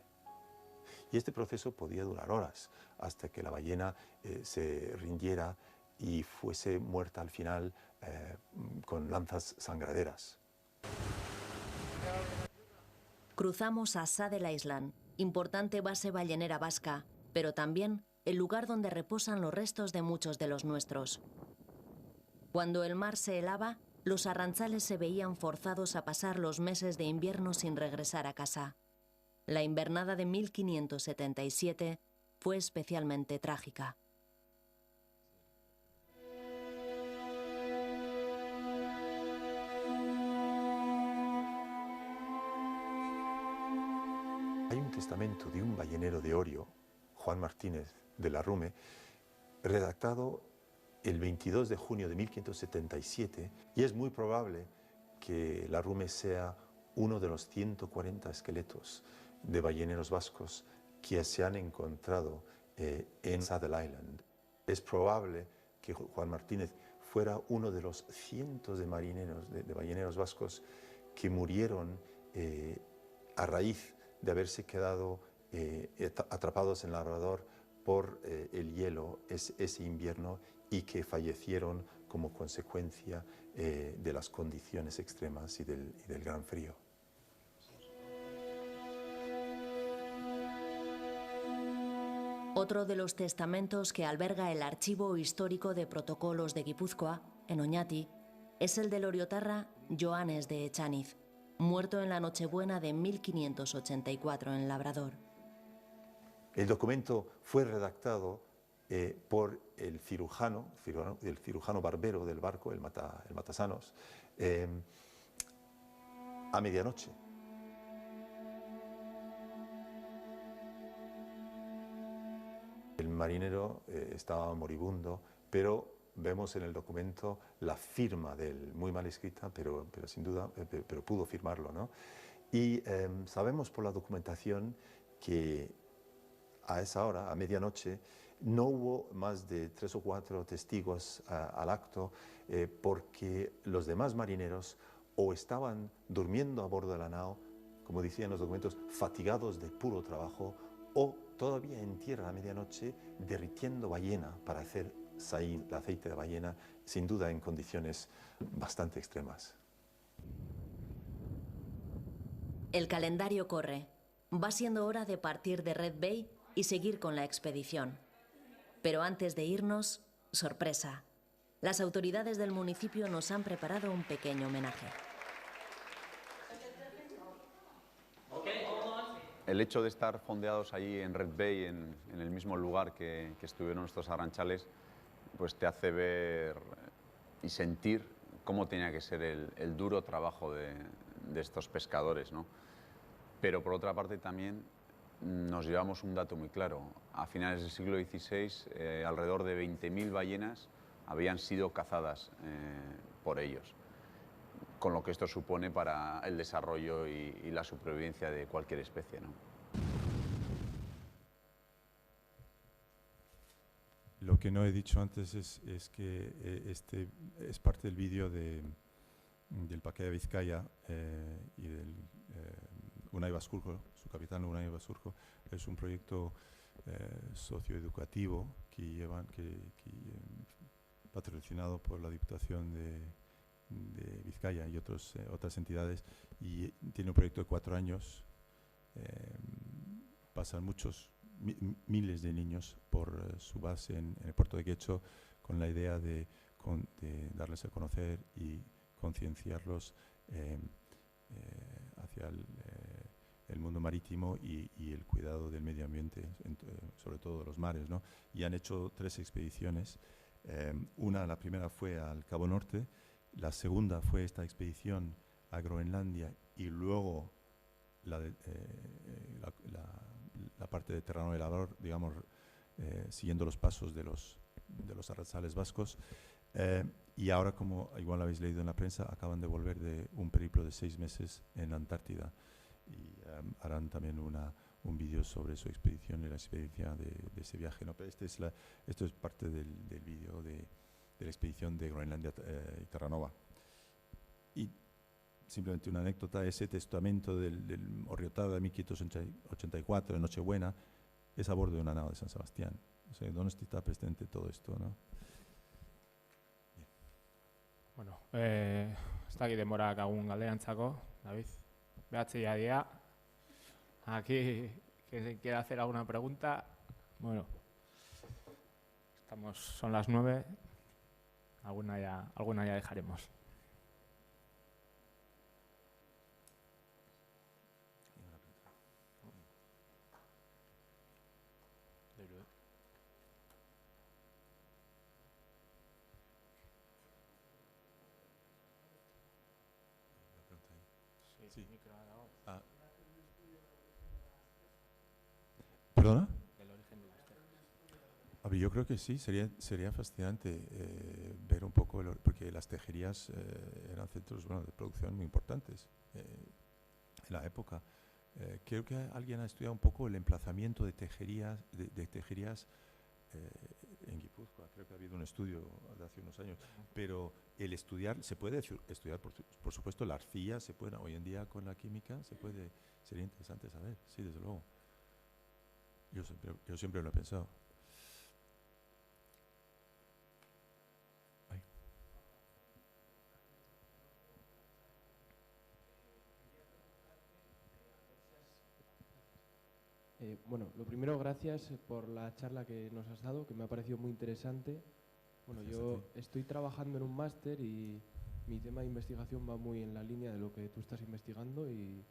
Y este proceso podía durar horas, hasta que la ballena se rindiera y fuese muerta al final con lanzas sangraderas. Cruzamos a Saddle Island, importante base ballenera vasca, pero también el lugar donde reposan los restos de muchos de los nuestros. Cuando el mar se helaba, los arrantzales se veían forzados a pasar los meses de invierno sin regresar a casa. La invernada de 1577 fue especialmente trágica. Hay un testamento de un ballenero de Orio, Juan Martínez de la Rume, redactado el 22 de junio de 1577, y es muy probable que la Rume sea uno de los 140 esqueletos de balleneros vascos que se han encontrado en Saddle Island. Es probable que Juan Martínez fuera uno de los cientos de marineros, de balleneros vascos que murieron a raíz de haberse quedado atrapados en Labrador por el hielo ese invierno y que fallecieron como consecuencia de las condiciones extremas y del gran frío. Otro de los testamentos que alberga el Archivo Histórico de Protocolos de Guipúzcoa, en Oñati, es el del oriotarra Joanes de Echaniz, muerto en la Nochebuena de 1584 en Labrador. El documento fue redactado por el cirujano barbero del barco, el Matasanos, a medianoche. El marinero estaba moribundo, pero vemos en el documento la firma de él, muy mal escrita, pero sin duda, pero pudo firmarlo, ¿no? Y sabemos por la documentación que a esa hora, a medianoche, no hubo más de 3 o 4 testigos al acto porque los demás marineros o estaban durmiendo a bordo de la nao, como decían los documentos, fatigados de puro trabajo, o todavía en tierra a medianoche derritiendo ballena para hacer saín, el aceite de ballena, sin duda en condiciones bastante extremas. El calendario corre. Va siendo hora de partir de Red Bay y seguir con la expedición. Pero antes de irnos, sorpresa. Las autoridades del municipio nos han preparado un pequeño homenaje. El hecho de estar fondeados allí en Red Bay, en el mismo lugar que estuvieron nuestros arranchales, pues te hace ver y sentir cómo tenía que ser el duro trabajo de estos pescadores, ¿no? Pero por otra parte también nos llevamos un dato muy claro. A finales del siglo XVI, alrededor de 20.000 ballenas habían sido cazadas por ellos, con lo que esto supone para el desarrollo y la supervivencia de cualquier especie, ¿no? Lo que no he dicho antes es que este es parte del vídeo del Paquea de Vizcaya y del Unai Basurgo, su capitán Unai Basurgo. Es un proyecto socioeducativo que patrocinado por la Diputación de Vizcaya y otras entidades, y tiene un proyecto de 4 años. Pasan miles de niños por su base en el puerto de Guecho, con la idea de darles a conocer y concienciarlos hacia el mundo marítimo y el cuidado del medio ambiente, sobre todo de los mares, ¿no? Y han hecho 3 expediciones. La primera fue al Cabo Norte, la segunda fue esta expedición a Groenlandia, y luego la parte de terreno velador, digamos, siguiendo los pasos de los arranzales vascos. Y ahora, como igual habéis leído en la prensa, acaban de volver de un periplo de 6 meses en Antártida, y harán también un vídeo sobre su expedición y la experiencia de ese viaje, ¿no? Pero esto es parte del vídeo de la expedición de Groenlandia y Terranova. Y simplemente una anécdota: ese testamento del Orriotada de 1584, de Nochebuena, es a bordo de una nave de San Sebastián. O sea, ¿dónde está presente todo esto, no? Bien. Bueno, ez dakit denborak agun galderantzako, David. Behatzi día. Aquí, que quiera hacer alguna pregunta. Bueno, son las 9. Alguna ya dejaremos. Sí. ¿Perdona? Del origen de las tejas. A ver, yo creo que sí, sería fascinante ver un poco, porque las tejerías eran centros, bueno, de producción muy importantes en la época. Creo que alguien ha estudiado un poco el emplazamiento de tejerías en Guipúzcoa. Creo que ha habido un estudio de hace unos años, pero se puede estudiar, por supuesto, la arcilla, hoy en día con la química sería interesante saber, sí, desde luego. Yo siempre lo he pensado. Bueno, lo primero, gracias por la charla que nos has dado, que me ha parecido muy interesante. Bueno, yo estoy trabajando en un máster y mi tema de investigación va muy en la línea de lo que tú estás investigando, y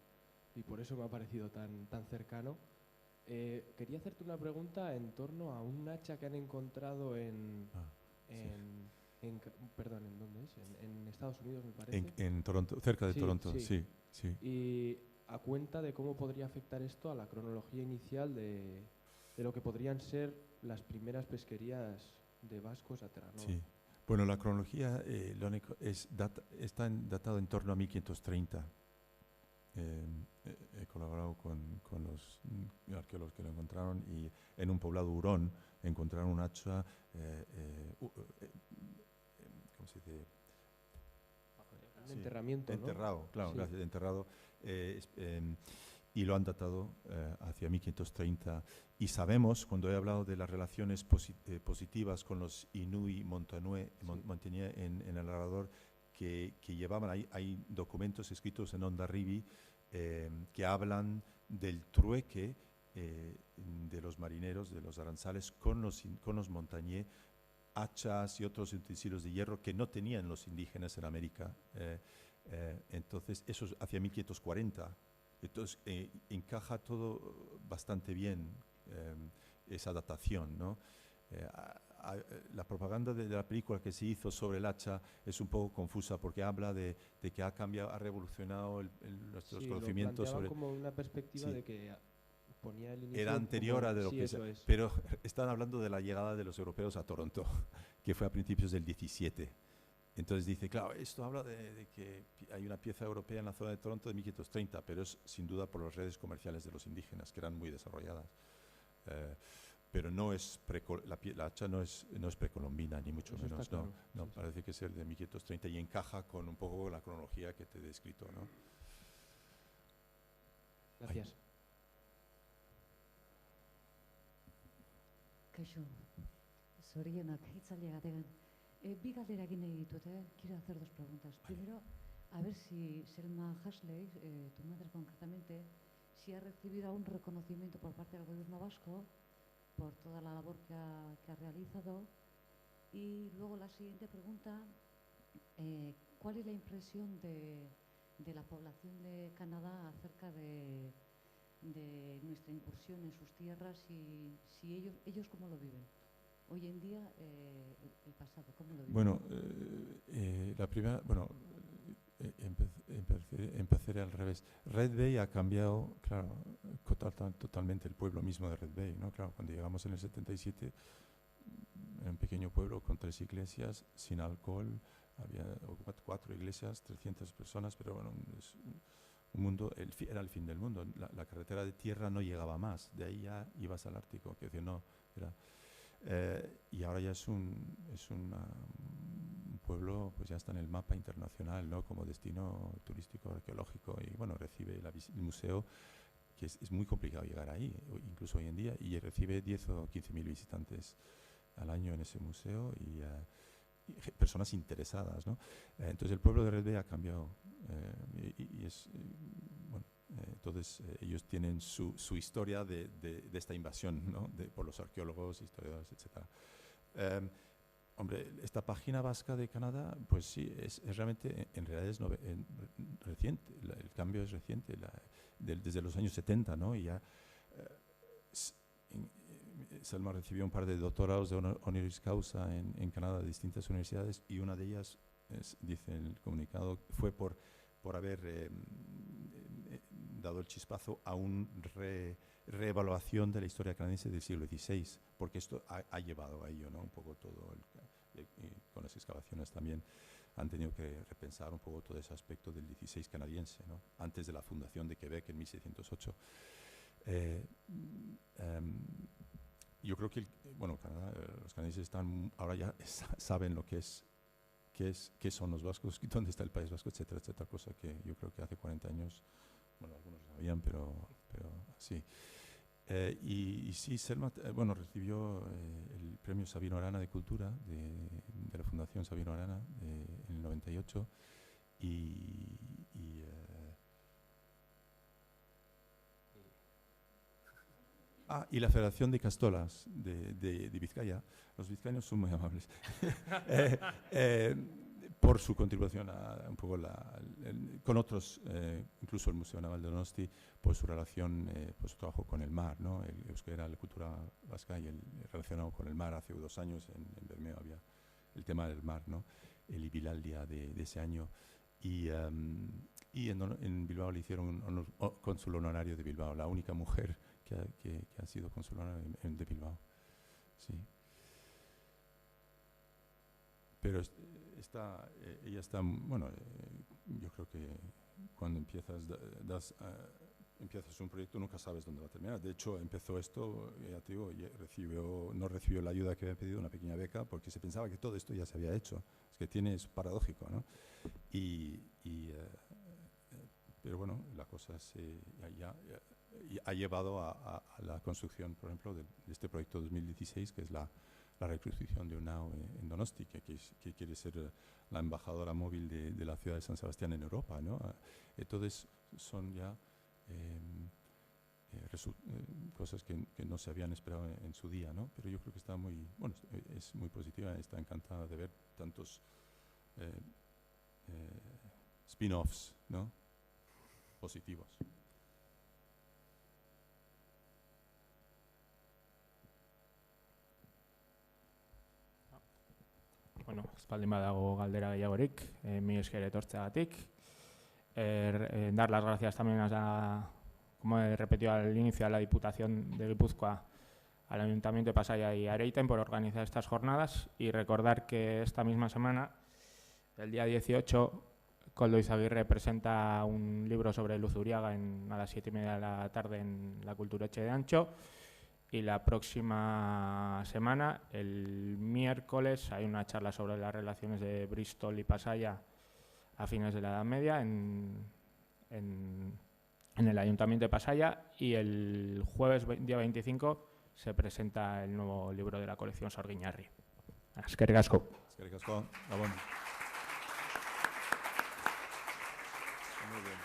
por eso me ha parecido tan cercano. Quería hacerte una pregunta en torno a un hacha que han encontrado ¿en dónde es? En Estados Unidos, me parece. En Toronto, cerca de Toronto, sí. Y a cuenta de cómo podría afectar esto a la cronología inicial de lo que podrían ser las primeras pesquerías de vascos a Terranova. Sí. Bueno, la cronología está datado en torno a 1530. He colaborado con los arqueólogos que lo encontraron, y en un poblado hurón encontraron un hacha, ¿cómo se dice? Un enterramiento, ¿no? Enterrado, claro, Sí. gracias, enterrado. Y lo han datado hacia 1530. Y sabemos, cuando he hablado de las relaciones positivas con los Inuit Montagné en el Labrador, que llevaban, hay documentos escritos en Ondarribi que hablan del trueque de los marineros, de los aranzales, con los Montagné, hachas y otros utensilios de hierro que no tenían los indígenas en América. Entonces, eso es hacia 1540. Entonces, encaja todo bastante bien, esa datación, ¿no? la propaganda de la película que se hizo sobre el hacha es un poco confusa porque habla de que ha cambiado, ha revolucionado los conocimientos sobre... como una perspectiva Sí. de que ponía el inicio Era anterior como, a de lo sí, que eso es. Pero están hablando de la llegada de los europeos a Toronto, que fue a principios del 17. Entonces dice, claro, esto habla de que hay una pieza europea en la zona de Toronto de 1530, pero es sin duda por las redes comerciales de los indígenas, que eran muy desarrolladas. Pero no es la hacha no es precolombina, ni mucho Eso está menos. claro. No, Sí, sí. parece que es el de 1530 y encaja con un poco la cronología que te he descrito, ¿no? Gracias. Kaixo, zorionak hitzaldia gategan. Bi galdera egin nahi ditut, quiero hacer dos preguntas. Primero, a ver si Selma Hasley, tu madre concretamente, si ha recibido algún reconocimiento por parte del gobierno vasco por toda la labor que ha realizado. Y luego la siguiente pregunta, ¿cuál es la impresión de la población de Canadá acerca de nuestra incursión en sus tierras y si ellos cómo lo viven? Hoy en día, el pasado, ¿cómo lo viven? Bueno, la primera, bueno, empezaré al revés. Red Bay ha cambiado, claro, totalmente el pueblo mismo de Red Bay, ¿no? Claro, cuando llegamos en el 77, en un pequeño pueblo con 3 iglesias, sin alcohol, había 4 iglesias, 300 personas, pero bueno, es un mundo, era el fin del mundo. La carretera de tierra no llegaba más, de ahí ya ibas al Ártico, que decir, no, era... y ahora ya es un pueblo, pues ya está en el mapa internacional, ¿no? Como destino turístico arqueológico y bueno, recibe el museo, que es muy complicado llegar ahí, incluso hoy en día, y recibe 10 o 15.000 visitantes al año en ese museo y personas interesadas, ¿no? Entonces el pueblo de Red Bay ha cambiado y es, bueno, entonces ellos tienen su historia de esta invasión, ¿no? Por los arqueólogos, historiadores, etc. Hombre, esta página vasca de Canadá, pues sí, es realmente, en realidad es reciente, el cambio es reciente, desde los años 70, ¿no? Y ya Selma recibió un par de doctorados de honoris causa en Canadá de distintas universidades y una de ellas, dice el comunicado, fue por haber dado el chispazo a una reevaluación de la historia canadiense del siglo XVI, porque esto ha llevado a ello, ¿no? Un poco todo, con las excavaciones también han tenido que repensar un poco todo ese aspecto del XVI canadiense, ¿no? Antes de la fundación de Quebec en 1608. Yo creo que bueno, Canadá, los canadienses ahora ya saben lo qué son los vascos, dónde está el País Vasco, etcétera, etcétera, cosa que yo creo que hace 40 años, bueno, algunos lo sabían, pero sí. Y sí, Selma, bueno, recibió el premio Sabino Arana de Cultura de la Fundación Sabino Arana en el 98 y la Federación de Castolas de Vizcaya. Los vizcaínos son muy amables. Por su contribución a un poco con otros, incluso el Museo Naval de Donosti, por su relación, por su trabajo con el mar, ¿no? El euskera, la cultura vasca y relacionado con el mar. Hace 2 años en Bermeo había el tema del mar, ¿no? El Ibilaldia de ese año. Y en Bilbao le hicieron un cónsul honorario de Bilbao, la única mujer que ha sido cónsul honorario de Bilbao. Sí. Pero ella está, bueno, yo creo que cuando empiezas un proyecto nunca sabes dónde va a terminar. De hecho, empezó esto, ya te digo, no recibió la ayuda que había pedido, una pequeña beca, porque se pensaba que todo esto ya se había hecho. Es que es paradójico, ¿no? Pero bueno, la cosa ha llevado a la construcción, por ejemplo, de este proyecto 2016, que es la reconstrucción de UNAO en Donosti, que quiere ser la embajadora móvil de la ciudad de San Sebastián en Europa, ¿no? Entonces son ya cosas que no se habían esperado en su día, ¿no? Pero yo creo que está es muy positiva, está encantada de ver tantos spin-offs, ¿no? Positivos. bueno, espaldin badago galdera gehiagorik, mi esker etortzeagatik. Dar las gracias también como he repetido al inicio, a la Diputación de Guipúzcoa, al Ayuntamiento de Pasaia y Areiten por organizar estas jornadas, y recordar que esta misma semana, el día 18, Koldo Izaguirre presenta un libro sobre Luzuriaga a las 7:30 de la tarde en la Kulturetxe de Antxo, y la próxima semana, el miércoles, hay una charla sobre las relaciones de Bristol y Pasaia a fines de la Edad Media en el Ayuntamiento de Pasaia, y el jueves, día 25, se presenta el nuevo libro de la colección Sorgiñarri. Eskerrik asko. Eskerrik asko. Gabon. Muy bien.